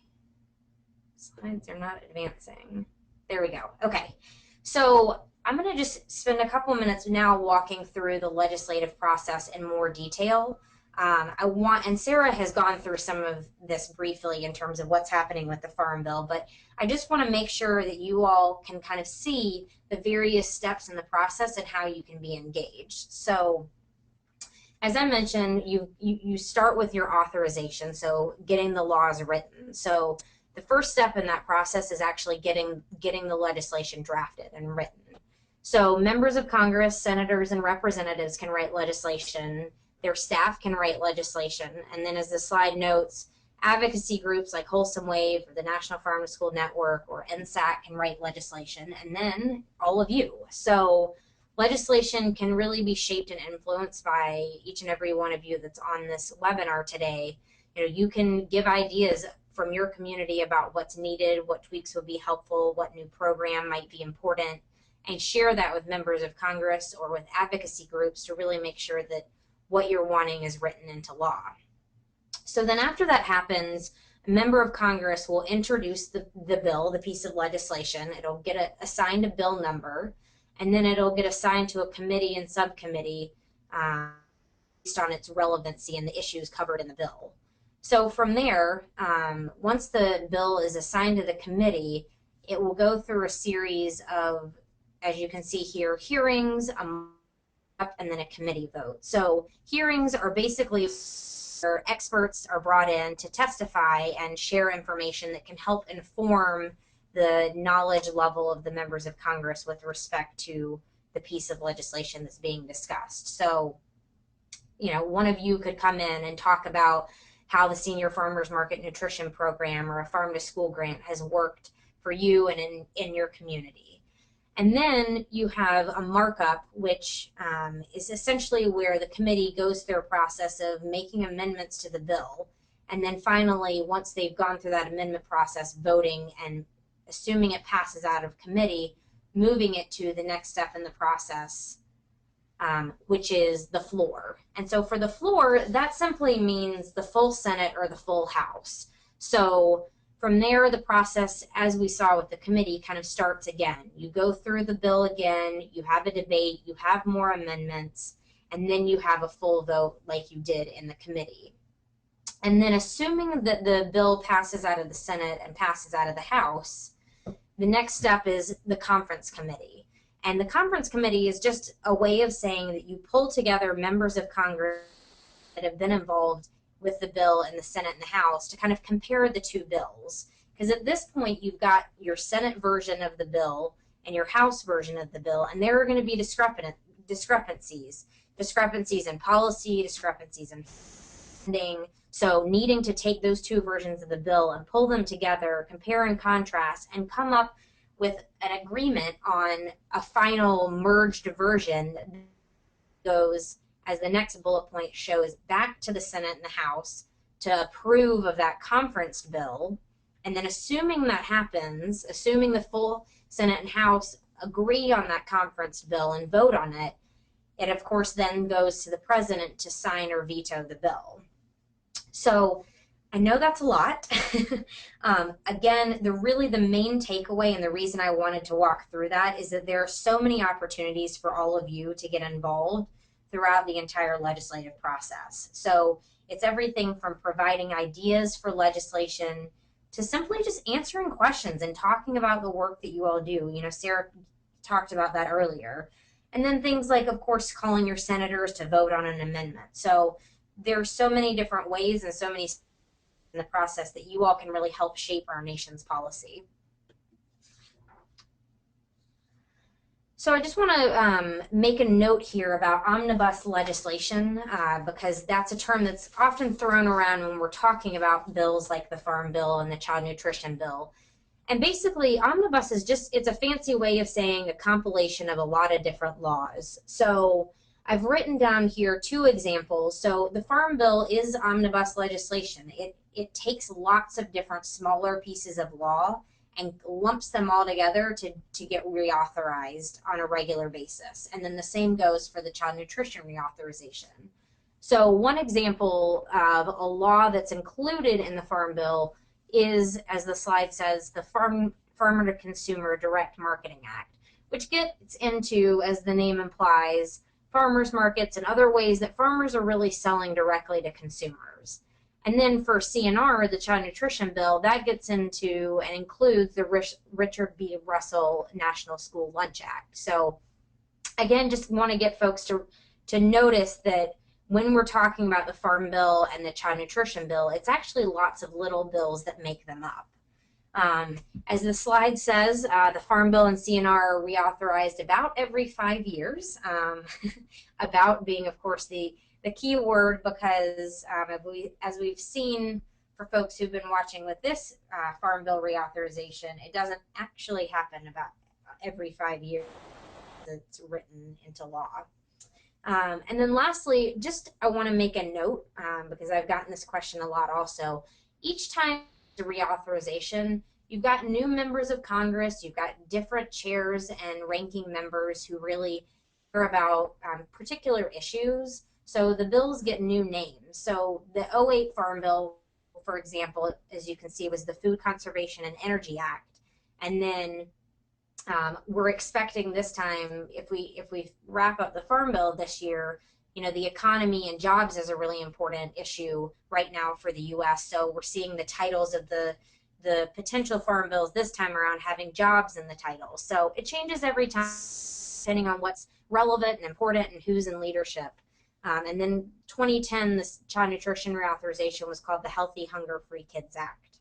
slides are not advancing. There we go. Okay, so I'm going to just spend a couple minutes now walking through the legislative process in more detail. And Sarah has gone through some of this briefly in terms of what's happening with the Farm Bill, but I just want to make sure that you all can kind of see the various steps in the process and how you can be engaged. So as I mentioned, you start with your authorization, so getting the laws written. So the first step in that process is actually getting the legislation drafted and written. So members of Congress, senators, and representatives can write legislation. Their staff can write legislation. And then as the slide notes, advocacy groups like Wholesome or the National Farm to School Network or NSAC can write legislation, and then all of you. So legislation can really be shaped and influenced by each and every one of you that's on this webinar today. You can give ideas from your community about what's needed, what tweaks would be helpful, what new program might be important, and share that with members of Congress or with advocacy groups to really make sure that what you're wanting is written into law. So then after that happens, a member of Congress will introduce the bill, the piece of legislation. It'll get assigned a bill number, and then it'll get assigned to a committee and subcommittee based on its relevancy and the issues covered in the bill. So from there, once the bill is assigned to the committee, it will go through a series of, as you can see here, hearings, and then a committee vote. So hearings are basically where experts are brought in to testify and share information that can help inform the knowledge level of the members of Congress with respect to the piece of legislation that's being discussed. So, you know, one of you could come in and talk about how the Senior Farmers Market Nutrition Program or a farm to school grant has worked for you and in your community. And then you have a markup, which is essentially where the committee goes through a process of making amendments to the bill. And then finally, once they've gone through that amendment process, voting and assuming it passes out of committee, moving it to the next step in the process, which is the floor. And so for the floor, that simply means the full Senate or the full House. So from there, the process, as we saw with the committee, kind of starts again. You go through the bill again, you have a debate, you have more amendments, and then you have a full vote like you did in the committee. And then assuming that the bill passes out of the Senate and passes out of the House, the next step is the conference committee. And the conference committee is just a way of saying that you pull together members of Congress that have been involved with the bill in the Senate and the House to kind of compare the two bills. Because at this point, you've got your Senate version of the bill and your House version of the bill, and there are going to be discrepancies in policy, discrepancies in funding. So needing to take those two versions of the bill and pull them together, compare and contrast, and come up with an agreement on a final merged version that goes, as the next bullet point shows, back to the Senate and the House to approve of that conference bill. And then assuming that happens, assuming the full Senate and House agree on that conference bill and vote on it, it of course then goes to the president to sign or veto the bill. So I know that's a lot. Again, the main takeaway and the reason I wanted to walk through that is that there are so many opportunities for all of you to get involved throughout the entire legislative process. So it's everything from providing ideas for legislation to simply just answering questions and talking about the work that you all do. You know, Sarah talked about that earlier. And then things like, of course, calling your senators to vote on an amendment. So there's so many different ways and so many in the process that you all can really help shape our nation's policy. So I just want to make a note here about omnibus legislation because that's a term that's often thrown around when we're talking about bills like the Farm Bill and the Child Nutrition Bill. And basically, omnibus is it's a fancy way of saying a compilation of a lot of different laws. So I've written down here two examples. So the Farm Bill is omnibus legislation. It takes lots of different smaller pieces of law and lumps them all together to get reauthorized on a regular basis. And then the same goes for the child nutrition reauthorization. So one example of a law that's included in the Farm Bill is, as the slide says, the Farmer to Consumer Direct Marketing Act, which gets into, as the name implies, farmers markets and other ways that farmers are really selling directly to consumers. And then for CNR, the Child Nutrition Bill, that gets into and includes the Richard B. Russell National School Lunch Act. So again, just want to get folks to notice that when we're talking about the Farm Bill and the Child Nutrition Bill, it's actually lots of little bills that make them up. As the slide says, the Farm Bill and CNR are reauthorized about every 5 years, about being, of course, the key word because as we've seen for folks who've been watching with this Farm Bill reauthorization, it doesn't actually happen about every 5 years it's written into law. And then lastly, I want to make a note because I've gotten this question a lot also. Each time the reauthorization, you've got new members of Congress, you've got different chairs and ranking members who really care about particular issues. So the bills get new names. So the 08 Farm Bill, for example, as you can see, was the Food Conservation and Energy Act. And then we're expecting this time, if we wrap up the Farm Bill this year, you know, the economy and jobs is a really important issue right now for the U.S. So we're seeing the titles of the potential farm bills this time around having jobs in the title. So it changes every time depending on what's relevant and important and who's in leadership. And then 2010, this child nutrition reauthorization was called the Healthy Hunger Free Kids Act.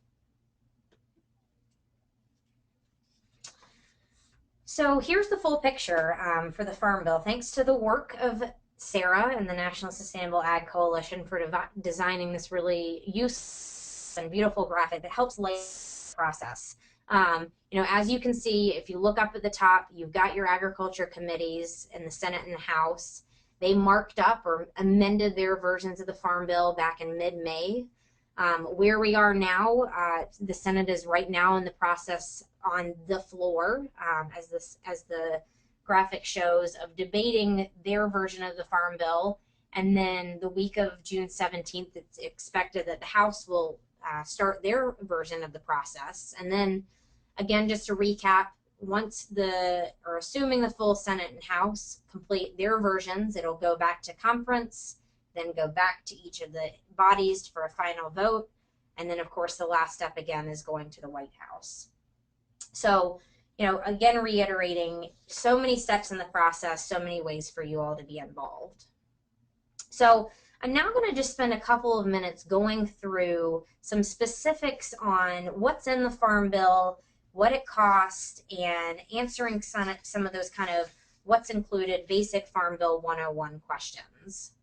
So here's the full picture for the Farm Bill. Thanks to the work of Sarah and the National Sustainable Ag Coalition for designing this really useful and beautiful graphic that helps lay the process. You know, as you can see, if you look up at the top, you've got your agriculture committees in the Senate and the House. They marked up or amended their versions of the Farm Bill back in mid-May. Where we are now, the Senate is right now in the process on the floor, as the graphic shows, of debating their version of the Farm Bill. And then the week of June 17th, it's expected that the House will start their version of the process. And then, again, just to recap, once assuming the full Senate and House complete their versions, it'll go back to conference, then go back to each of the bodies for a final vote. And then, of course, the last step again is going to the White House. So, you know, again, reiterating, so many steps in the process, so many ways for you all to be involved. So I'm now going to just spend a couple of minutes going through some specifics on what's in the Farm Bill, what it costs, and answering some of those kind of what's included basic Farm Bill 101 questions.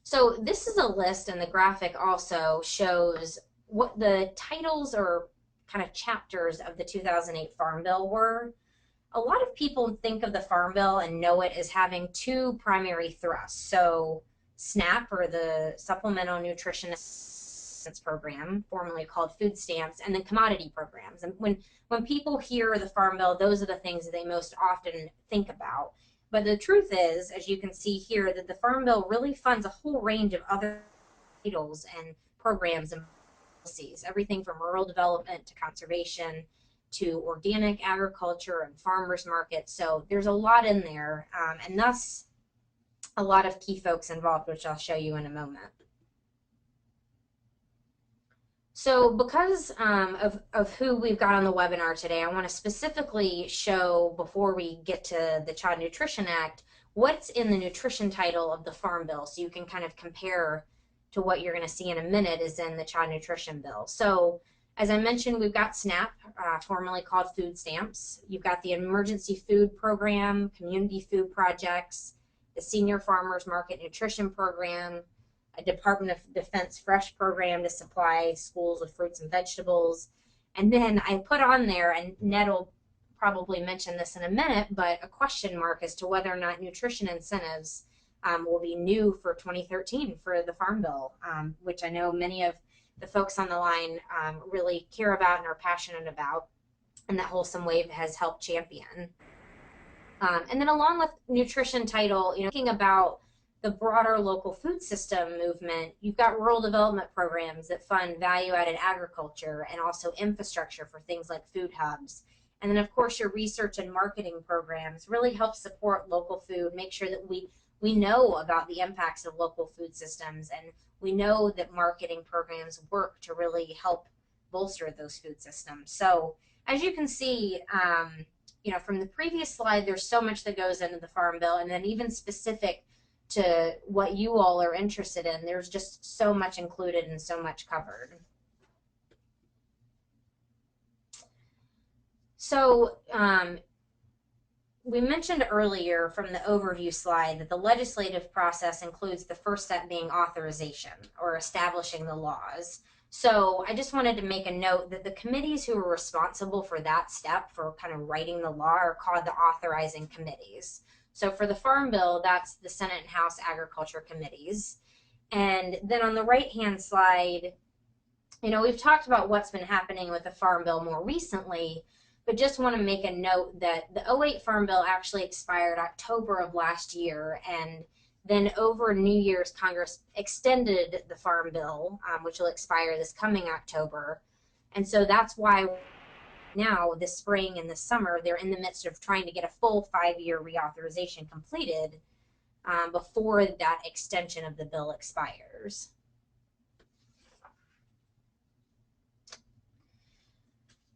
So this is a list, and the graphic also shows what the titles or kind of chapters of the 2008 Farm Bill were. A lot of people think of the Farm Bill and know it as having two primary thrusts. So SNAP, or the Supplemental Nutrition Assistance Program, formerly called food stamps, and then commodity programs. And when people hear the Farm Bill, those are the things that they most often think about. But the truth is, as you can see here, that the Farm Bill really funds a whole range of other titles and programs and policies, everything from rural development to conservation to organic agriculture and farmers markets. So there's a lot in there, and thus a lot of key folks involved, which I'll show you in a moment. So because of who we've got on the webinar today, I want to specifically show, before we get to the Child Nutrition Act, what's in the nutrition title of the Farm Bill, so you can kind of compare to what you're going to see in a minute is in the Child Nutrition Bill. So as I mentioned, we've got SNAP, formerly called food stamps. You've got the Emergency Food Program, Community Food Projects, the Senior Farmers Market Nutrition Program, a Department of Defense Fresh Program to supply schools with fruits and vegetables. And then I put on there, and Ned will probably mention this in a minute, but a question mark as to whether or not nutrition incentives will be new for 2013 for the Farm Bill, which I know many of the folks on the line really care about and are passionate about, and that Wholesome Wave has helped champion. And then along with nutrition title, you know, thinking about the broader local food system movement, you've got rural development programs that fund value-added agriculture and also infrastructure for things like food hubs. And then, of course, your research and marketing programs really help support local food, make sure that we know about the impacts of local food systems, and we know that marketing programs work to really help bolster those food systems. So as you can see, you know, from the previous slide, there's so much that goes into the Farm Bill, and then even specific to what you all are interested in, there's just so much included and so much covered. So we mentioned earlier from the overview slide that the legislative process includes the first step being authorization, or establishing the laws. So I just wanted to make a note that the committees who are responsible for that step, for kind of writing the law, are called the authorizing committees. So for the Farm Bill, that's the Senate and House Agriculture Committees. And then on the right-hand slide, you know, we've talked about what's been happening with the Farm Bill more recently, but just want to make a note that the 2008 Farm Bill actually expired October of last year, and then over New Year's, Congress extended the Farm Bill, which will expire this coming October. And so that's why now, this spring and this summer, they're in the midst of trying to get a full 5-year reauthorization completed. before that extension of the bill expires.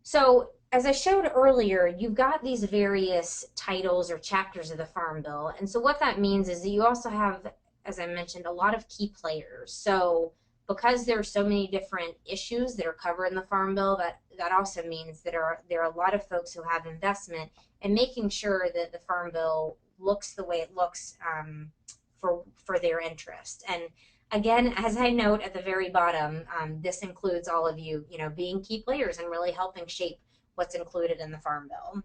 So as I showed earlier, you've got these various titles or chapters of the Farm Bill. And so what that means is that you also have, as I mentioned, a lot of key players. So because there are so many different issues that are covered in the Farm Bill, that also means that there are a lot of folks who have investment in making sure that the Farm Bill looks the way it looks for their interest. And again, as I note at the very bottom, this includes all of you, being key players and really helping shape what's included in the Farm Bill.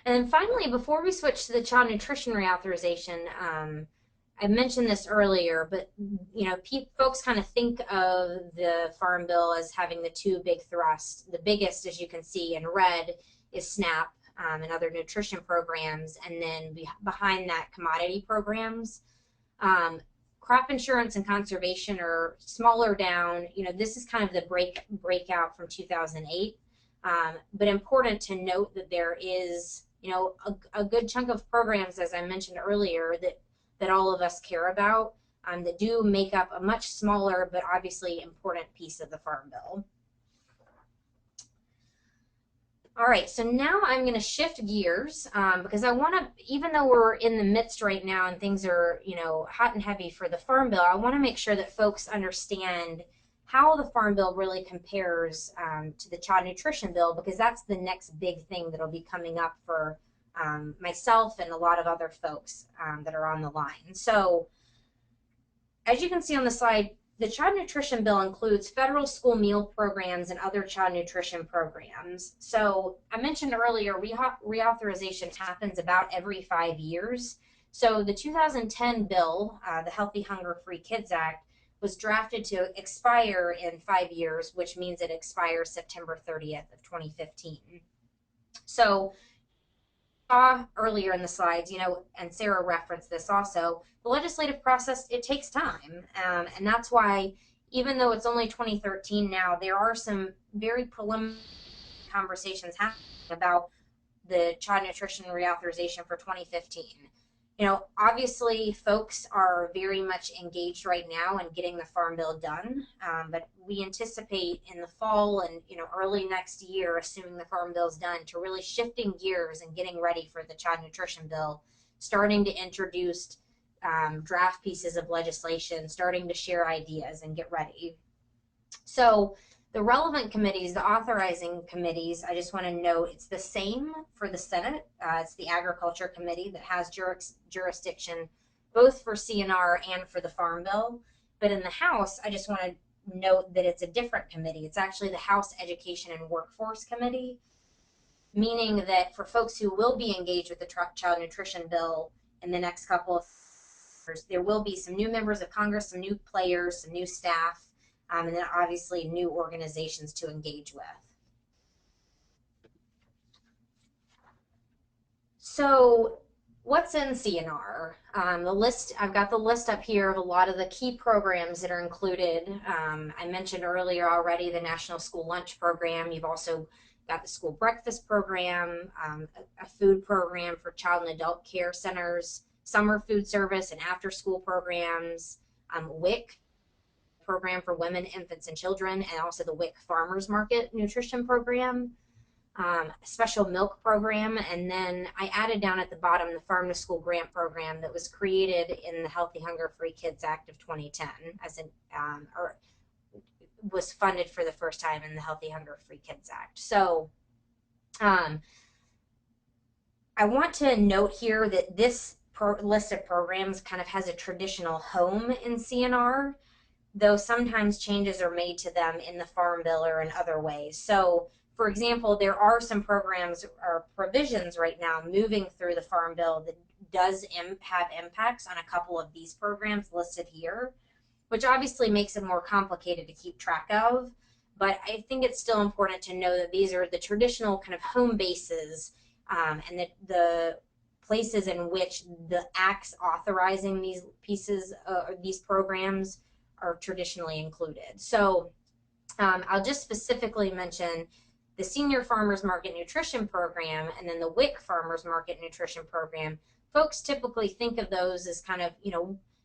And then finally, before we switch to the child nutrition reauthorization, I mentioned this earlier, but folks kind of think of the Farm Bill as having the two big thrusts. The biggest, as you can see in red, is SNAP and other nutrition programs, and then behind that, commodity programs. Crop insurance and conservation are smaller down. This is kind of the breakout from 2008, but important to note that there is a good chunk of programs, as I mentioned earlier, that all of us care about, that do make up a much smaller but obviously important piece of the Farm Bill. All right, so now I'm going to shift gears because I want to, even though we're in the midst right now and things are, hot and heavy for the Farm Bill, I want to make sure that folks understand how the Farm Bill really compares to the Child Nutrition Bill, because that's the next big thing that'll be coming up for myself and a lot of other folks that are on the line. So as you can see on the slide, the Child Nutrition Bill includes federal school meal programs and other child nutrition programs. So I mentioned earlier, reauthorization happens about every 5 years. So the 2010 bill, the Healthy Hunger Free Kids Act, was drafted to expire in 5 years, which means it expires September 30th of 2015. So earlier in the slides, and Sarah referenced this also, the legislative process, it takes time. And that's why, even though it's only 2013 now, there are some very preliminary conversations happening about the child nutrition reauthorization for 2015. Obviously folks are very much engaged right now in getting the Farm Bill done, but we anticipate in the fall and early next year, assuming the Farm Bill's done, to really shifting gears and getting ready for the Child Nutrition Bill, starting to introduce draft pieces of legislation, starting to share ideas and get ready. So the relevant committees, the authorizing committees, I just want to note it's the same for the Senate. It's the Agriculture Committee that has jurisdiction both for CNR and for the Farm Bill. But in the House, I just want to note that it's a different committee. It's actually the House Education and Workforce Committee, meaning that for folks who will be engaged with the Child Nutrition Bill in the next couple of years, there will be some new members of Congress, some new players, some new staff, and then obviously new organizations to engage with. So what's in CNR? I've got the list up here of a lot of the key programs that are included. I mentioned earlier already the National School Lunch Program. You've also got the School Breakfast Program, a food program for child and adult care centers, summer food service and after school programs, WIC, program for women, infants, and children, and also the WIC Farmers Market Nutrition Program, special milk program, and then I added down at the bottom the Farm to School Grant Program that was created in the Healthy Hunger Free Kids Act of 2010, or was funded for the first time in the Healthy Hunger Free Kids Act. So I want to note here that this list of programs kind of has a traditional home in CNR, though sometimes changes are made to them in the Farm Bill or in other ways. So, for example, there are some programs or provisions right now moving through the Farm Bill that does have impacts on a couple of these programs listed here, which obviously makes it more complicated to keep track of. But I think it's still important to know that these are the traditional kind of home bases and the places in which the acts authorizing these pieces, these programs, are traditionally included. So I'll just specifically mention the Senior Farmers Market Nutrition Program and then the WIC Farmers Market Nutrition Program, folks typically think of those as kind of,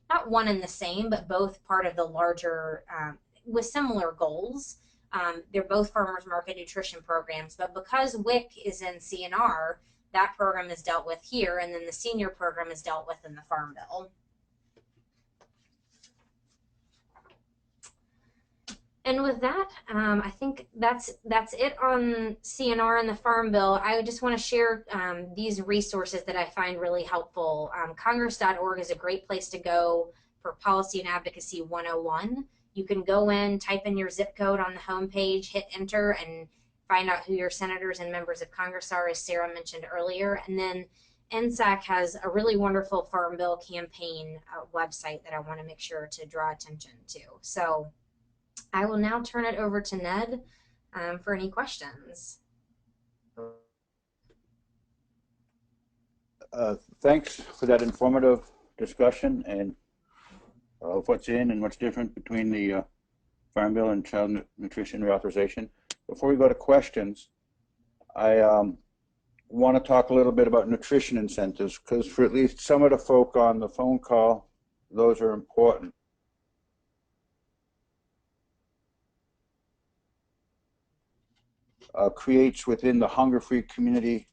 not one and the same, but both part of the larger, with similar goals. They're both farmers market nutrition programs, but because WIC is in CNR, that program is dealt with here, and then the senior program is dealt with in the Farm Bill. And with that, I think that's it on CNR and the Farm Bill. I just want to share these resources that I find really helpful. Congress.org is a great place to go for Policy and Advocacy 101. You can go in, type in your zip code on the home page, hit enter, and find out who your senators and members of Congress are, as Sarah mentioned earlier. And then NSAC has a really wonderful Farm Bill campaign website that I want to make sure to draw attention to. So I will now turn it over to Ned for any questions. Thanks for that informative discussion and what's in and what's different between the Farm Bill and Child Nutrition Reauthorization. Before we go to questions, I want to talk a little bit about nutrition incentives, because for at least some of the folk on the phone call, those are important. Creates within the Hunger-Free Community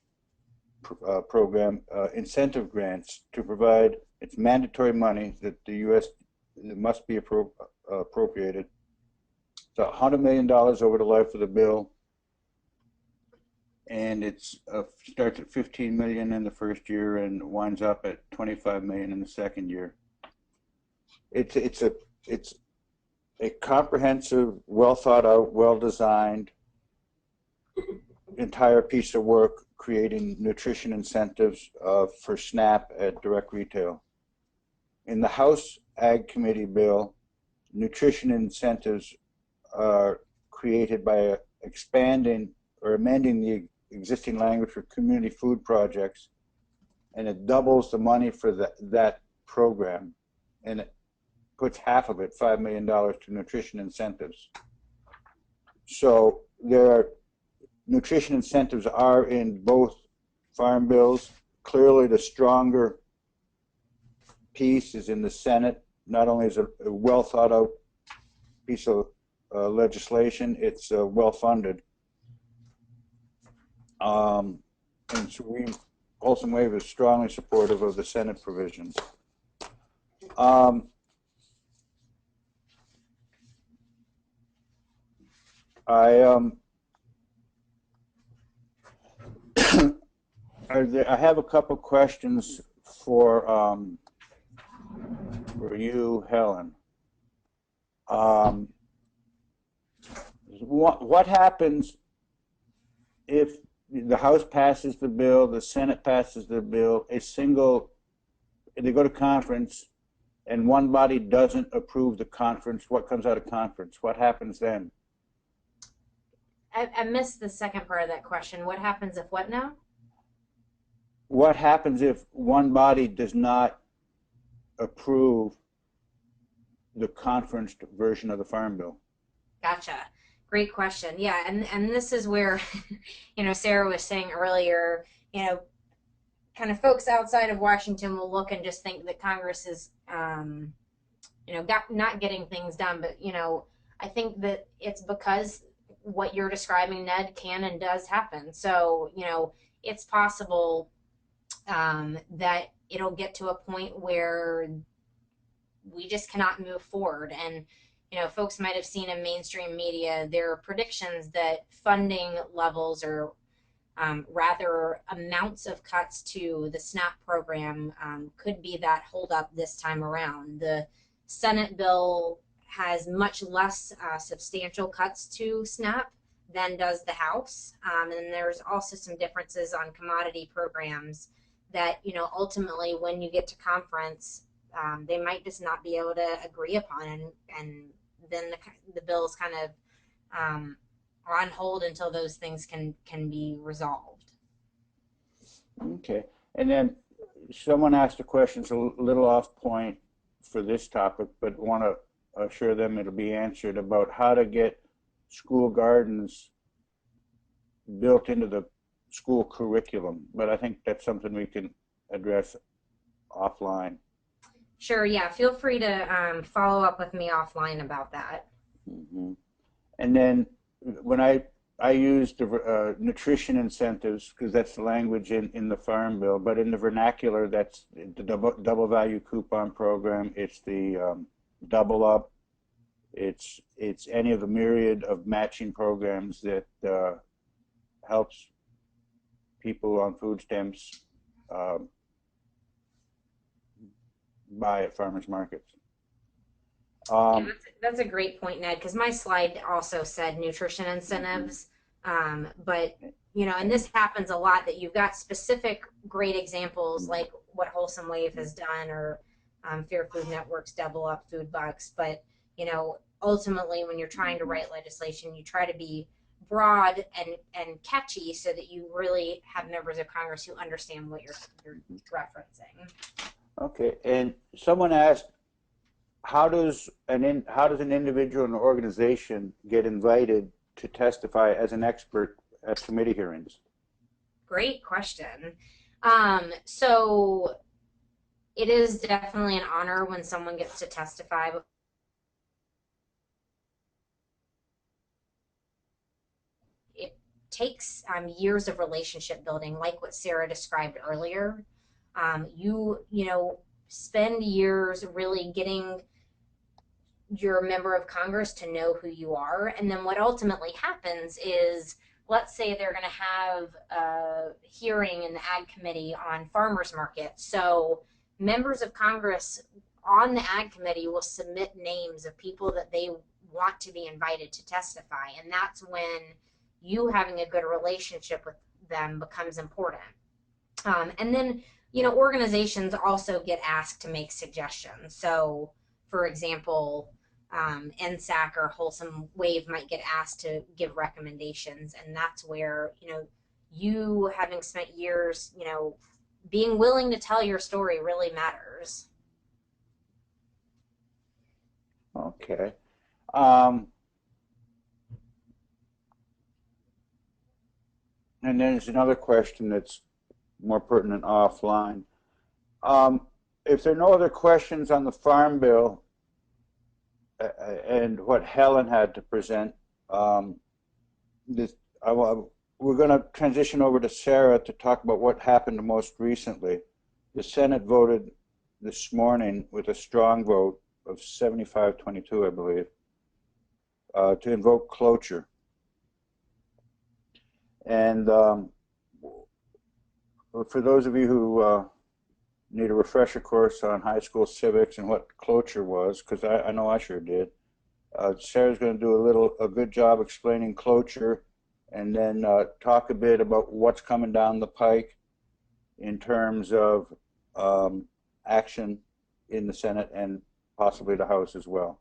program incentive grants to provide, it's mandatory money that the U.S. must be appropriated. So $100 million over the life of the bill, and it's starts at $15 million in the first year and winds up at $25 million in the second year. It's a comprehensive, well thought out, well designed entire piece of work creating nutrition incentives for SNAP at direct retail. In the House Ag Committee bill, nutrition incentives are created by expanding or amending the existing language for community food projects, and it doubles the money for that program, and it puts half of it, $5 million, to nutrition incentives. So nutrition incentives are in both farm bills. Clearly the stronger piece is in the Senate. Not only is it a well thought out piece of legislation, it's well funded. And so Wholesome Wave is strongly supportive of the Senate provisions. I have a couple questions for you, Helen. What happens if the House passes the bill, the Senate passes the bill, they go to conference, and one body doesn't approve the conference? What comes out of conference? What happens then? I missed the second part of that question. What happens if what now? What happens if one body does not approve the conference version of the Farm Bill? Gotcha. Great question. Yeah, and this is where, Sarah was saying earlier, kind of folks outside of Washington will look and just think that Congress is, not getting things done. But, I think that it's because what you're describing, Ned, can and does happen. So, it's possible that it'll get to a point where we just cannot move forward. And folks might have seen in mainstream media, there are predictions that funding levels, or rather amounts of cuts to the SNAP program, could be that holdup this time around. The Senate bill has much less substantial cuts to SNAP than does the House. And there's also some differences on commodity programs that, ultimately when you get to conference, they might just not be able to agree upon, and then the bill's kind of are on hold until those things can be resolved. Okay. And then someone asked a question, it's a little off point for this topic, but want to assure them it'll be answered, about how to get school gardens built into the school curriculum, but I think that's something we can address offline. Sure, yeah. Feel free to follow up with me offline about that. Mm-hmm. And then when I use the nutrition incentives, because that's the language in the Farm Bill, but in the vernacular, that's the double value coupon program. It's the double up. It's any of the myriad of matching programs that helps people on food stamps buy at farmers markets. Yeah, that's a great point, Ned, because my slide also said nutrition incentives. But, you know, and this happens a lot that you've got specific great examples like what Wholesome Wave has done or Fair Food Network's Double Up Food Bucks. But, you know, ultimately when you're trying to write legislation, you try to be broad and catchy so that you really have members of Congress who understand what you're referencing. Okay, and someone asked, how does an individual and organization get invited to testify as an expert at committee hearings? Great question. So it is definitely an honor when someone gets to testify. It takes years of relationship building, like what Sarah described earlier. You know, spend years really getting your member of Congress to know who you are. And then what ultimately happens is, let's say they're going to have a hearing in the Ag Committee on farmers market. So members of Congress on the Ag Committee will submit names of people that they want to be invited to testify. And that's when you having a good relationship with them becomes important. And then, you know, organizations also get asked to make suggestions. So, for example, NSAC or Wholesome Wave might get asked to give recommendations, and that's where, you know, you having spent years, you know, being willing to tell your story really matters. Okay. And then there's another question that's more pertinent offline. If there are no other questions on the Farm Bill and what Helen had to present, we're going to transition over to Sarah to talk about what happened most recently. The Senate voted this morning with a strong vote of 75-22, I believe, to invoke cloture. And for those of you who need a refresher course on high school civics and what cloture was, because I know I sure did, Sarah's going to do a good job explaining cloture, and then talk a bit about what's coming down the pike in terms of action in the Senate and possibly the House as well.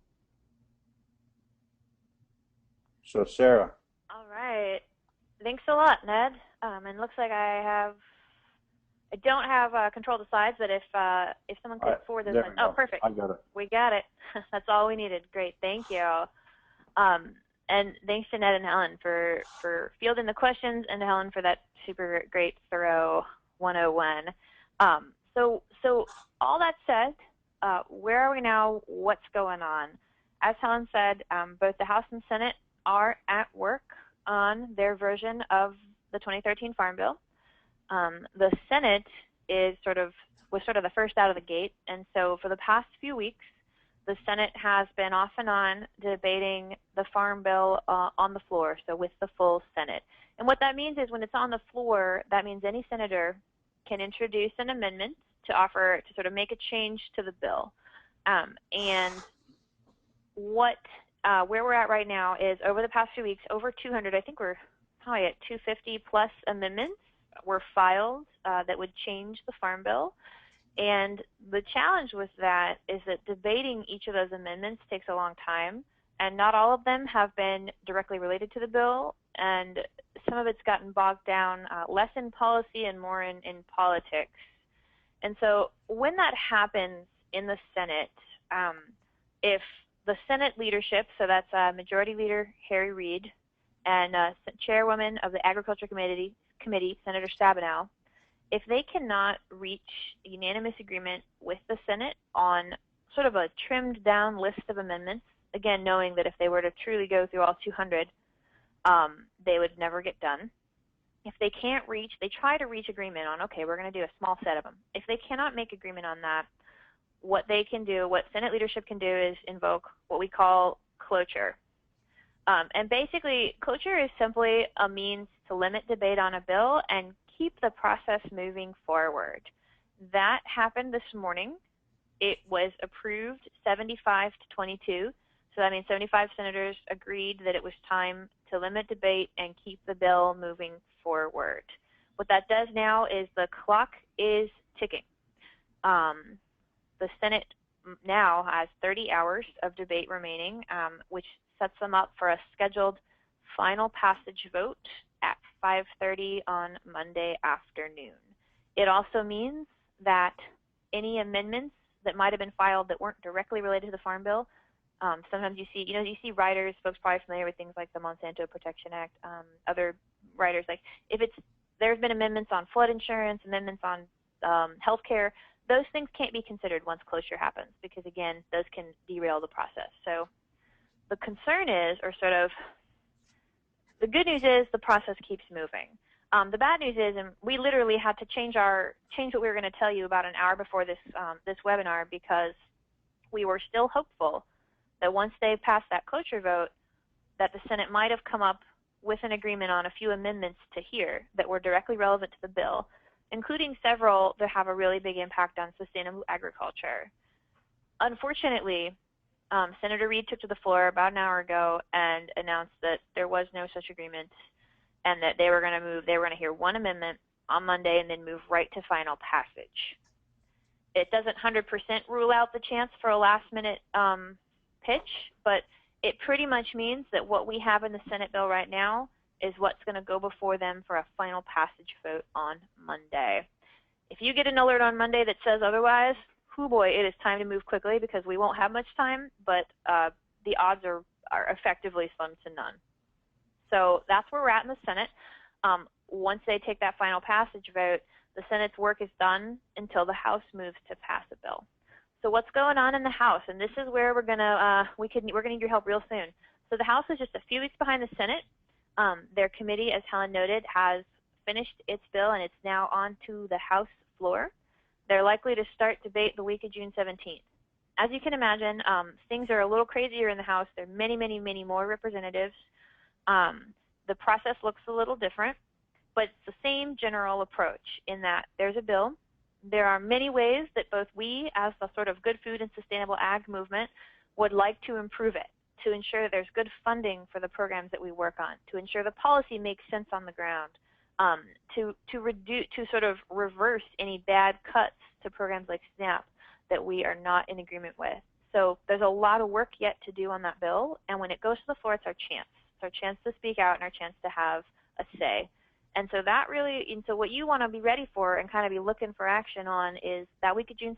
So Sarah. All right. Thanks a lot, Ned. And looks like I don't have control of the slides, but if someone could forward this one. Oh, perfect. I got it. We got it. That's all we needed. Great. Thank you. And thanks to Ned and Helen for fielding the questions, and to Helen for that super great, thorough 101. So all that said, where are we now? What's going on? As Helen said, both the House and Senate are at work on their version of the 2013 Farm Bill. The Senate was sort of the first out of the gate, and so for the past few weeks, the Senate has been off and on debating the Farm Bill on the floor, so with the full Senate. And what that means is when it's on the floor, that means any senator can introduce an amendment to offer to sort of make a change to the bill. And where we're at right now is over the past few weeks, over 200, I think we're probably at 250 plus amendments were filed that would change the Farm Bill. And the challenge with that is that debating each of those amendments takes a long time, and not all of them have been directly related to the bill, and some of it's gotten bogged down less in policy and more in politics. And so when that happens in the Senate, if the Senate leadership, so that's Majority Leader Harry Reid and Chairwoman of the Agriculture Committee, Senator Stabenow, if they cannot reach unanimous agreement with the Senate on sort of a trimmed down list of amendments, again, knowing that if they were to truly go through all 200, they would never get done. If they can't reach, they try to reach agreement on, okay, we're going to do a small set of them. If they cannot make agreement on that, what they can do, what Senate leadership can do, is invoke what we call cloture. And basically, cloture is simply a means to limit debate on a bill and keep the process moving forward. That happened this morning. It was approved 75 to 22. So that means 75 senators agreed that it was time to limit debate and keep the bill moving forward. What that does now is the clock is ticking. The Senate now has 30 hours of debate remaining, which sets them up for a scheduled final passage vote at 5:30 on Monday afternoon. It also means that any amendments that might have been filed that weren't directly related to the Farm Bill, sometimes you see riders, folks probably familiar with things like the Monsanto Protection Act, other riders, like if there's been amendments on flood insurance, amendments on healthcare, those things can't be considered once cloture happens because, again, those can derail the process. So the concern is, or sort of the good news is, the process keeps moving. The bad news is, and we literally had to change what we were going to tell you about an hour before this webinar, because we were still hopeful that once they passed that cloture vote, that the Senate might have come up with an agreement on a few amendments to here that were directly relevant to the bill, including several that have a really big impact on sustainable agriculture. Unfortunately, Senator Reid took to the floor about an hour ago and announced that there was no such agreement, and that they were going to hear one amendment on Monday and then move right to final passage. It doesn't 100% rule out the chance for a last-minute pitch, but it pretty much means that what we have in the Senate bill right now is what's going to go before them for a final passage vote on Monday. If you get an alert on Monday that says otherwise, hoo boy, it is time to move quickly, because we won't have much time, but the odds are effectively slim to none. So that's where we're at in the Senate. Once they take that final passage vote, the Senate's work is done until the House moves to pass a bill. So what's going on in the House? And this is where we're gonna need your help real soon. So the House is just a few weeks behind the Senate. Their committee, as Helen noted, has finished its bill, and it's now on to the House floor. They're likely to start debate the week of June 17th. As you can imagine, things are a little crazier in the House. There are many, many, many more representatives. The process looks a little different, but it's the same general approach in that there's a bill. There are many ways that both we, as the sort of good food and sustainable ag movement, would like to improve it, to ensure that there's good funding for the programs that we work on, to ensure the policy makes sense on the ground, to sort of reverse any bad cuts to programs like SNAP that we are not in agreement with. So there's a lot of work yet to do on that bill, and when it goes to the floor, it's our chance. It's our chance to speak out and our chance to have a say. And so so what you want to be ready for and kind of be looking for action on is that week of June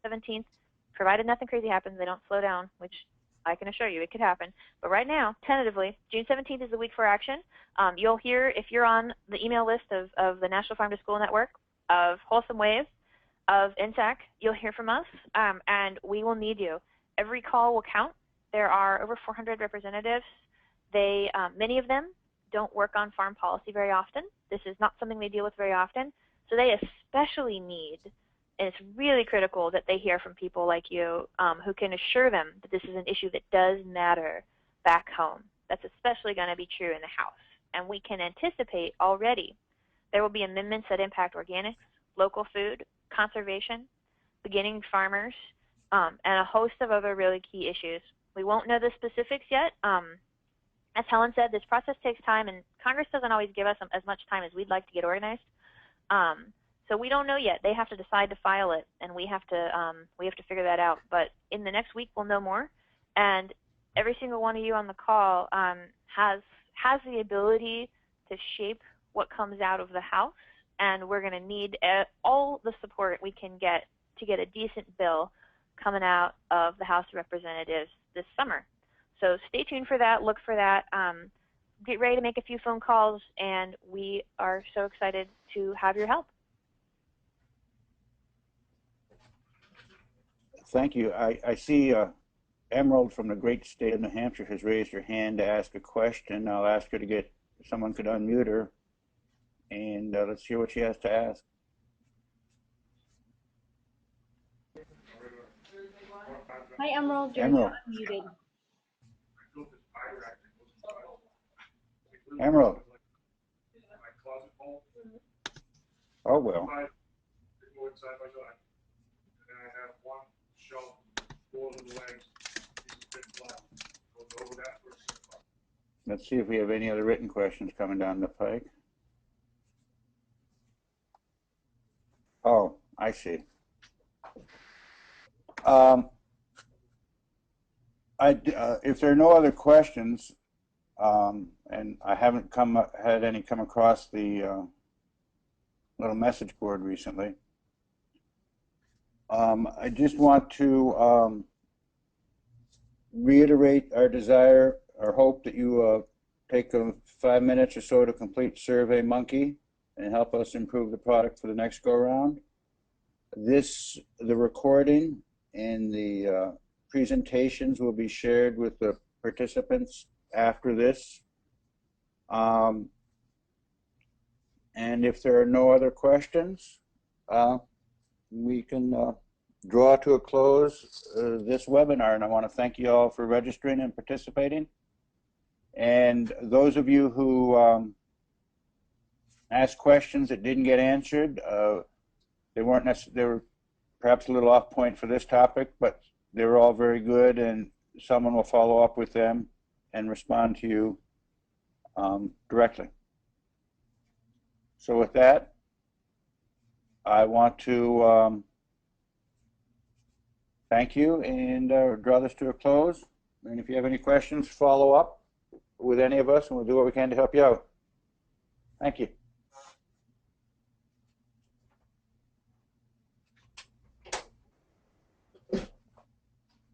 17th, provided nothing crazy happens, they don't slow down, which I can assure you it could happen. But right now, tentatively, June 17th is the week for action. You'll hear, if you're on the email list of the National Farm to School Network, of Wholesome Wave, of NTAC, you'll hear from us, and we will need you. Every call will count. There are over 400 representatives. Many of them don't work on farm policy very often. This is not something they deal with very often. So they especially need, and it's really critical that they hear from people like you who can assure them that this is an issue that does matter back home. That's especially going to be true in the House. And we can anticipate already there will be amendments that impact organics, local food, conservation, beginning farmers, and a host of other really key issues. We won't know the specifics yet. As Helen said, this process takes time, and Congress doesn't always give us as much time as we'd like to get organized. So we don't know yet. They have to decide to file it, and we have to figure that out. But in the next week, we'll know more. And every single one of you on the call has the ability to shape what comes out of the House, and we're going to need all the support we can get to get a decent bill coming out of the House of Representatives this summer. So stay tuned for that. Look for that. get ready to make a few phone calls, and we are so excited to have your help. Thank you. I see Emerald from the great state of New Hampshire has raised her hand to ask a question. I'll ask her to get, if someone could unmute her, and let's hear what she has to ask. Hi, Emerald. You're Emerald. not unmuted. Emerald. Oh, well. Let's see if we have any other written questions coming down the pike. Oh, I see. If there are no other questions, and I haven't had any come across the little message board recently, I just want to reiterate our desire, our hope that you take 5 minutes or so to complete SurveyMonkey and help us improve the product for the next go-round. The recording and the presentations will be shared with the participants after this. And if there are no other questions, we can draw to a close this webinar. And I want to thank you all for registering and participating. And those of you who asked questions that didn't get answered, they were perhaps a little off point for this topic, but they were all very good, and someone will follow up with them and respond to you directly. So with that, I want to thank you and draw this to a close. And if you have any questions, follow up with any of us, and we'll do what we can to help you out. Thank you.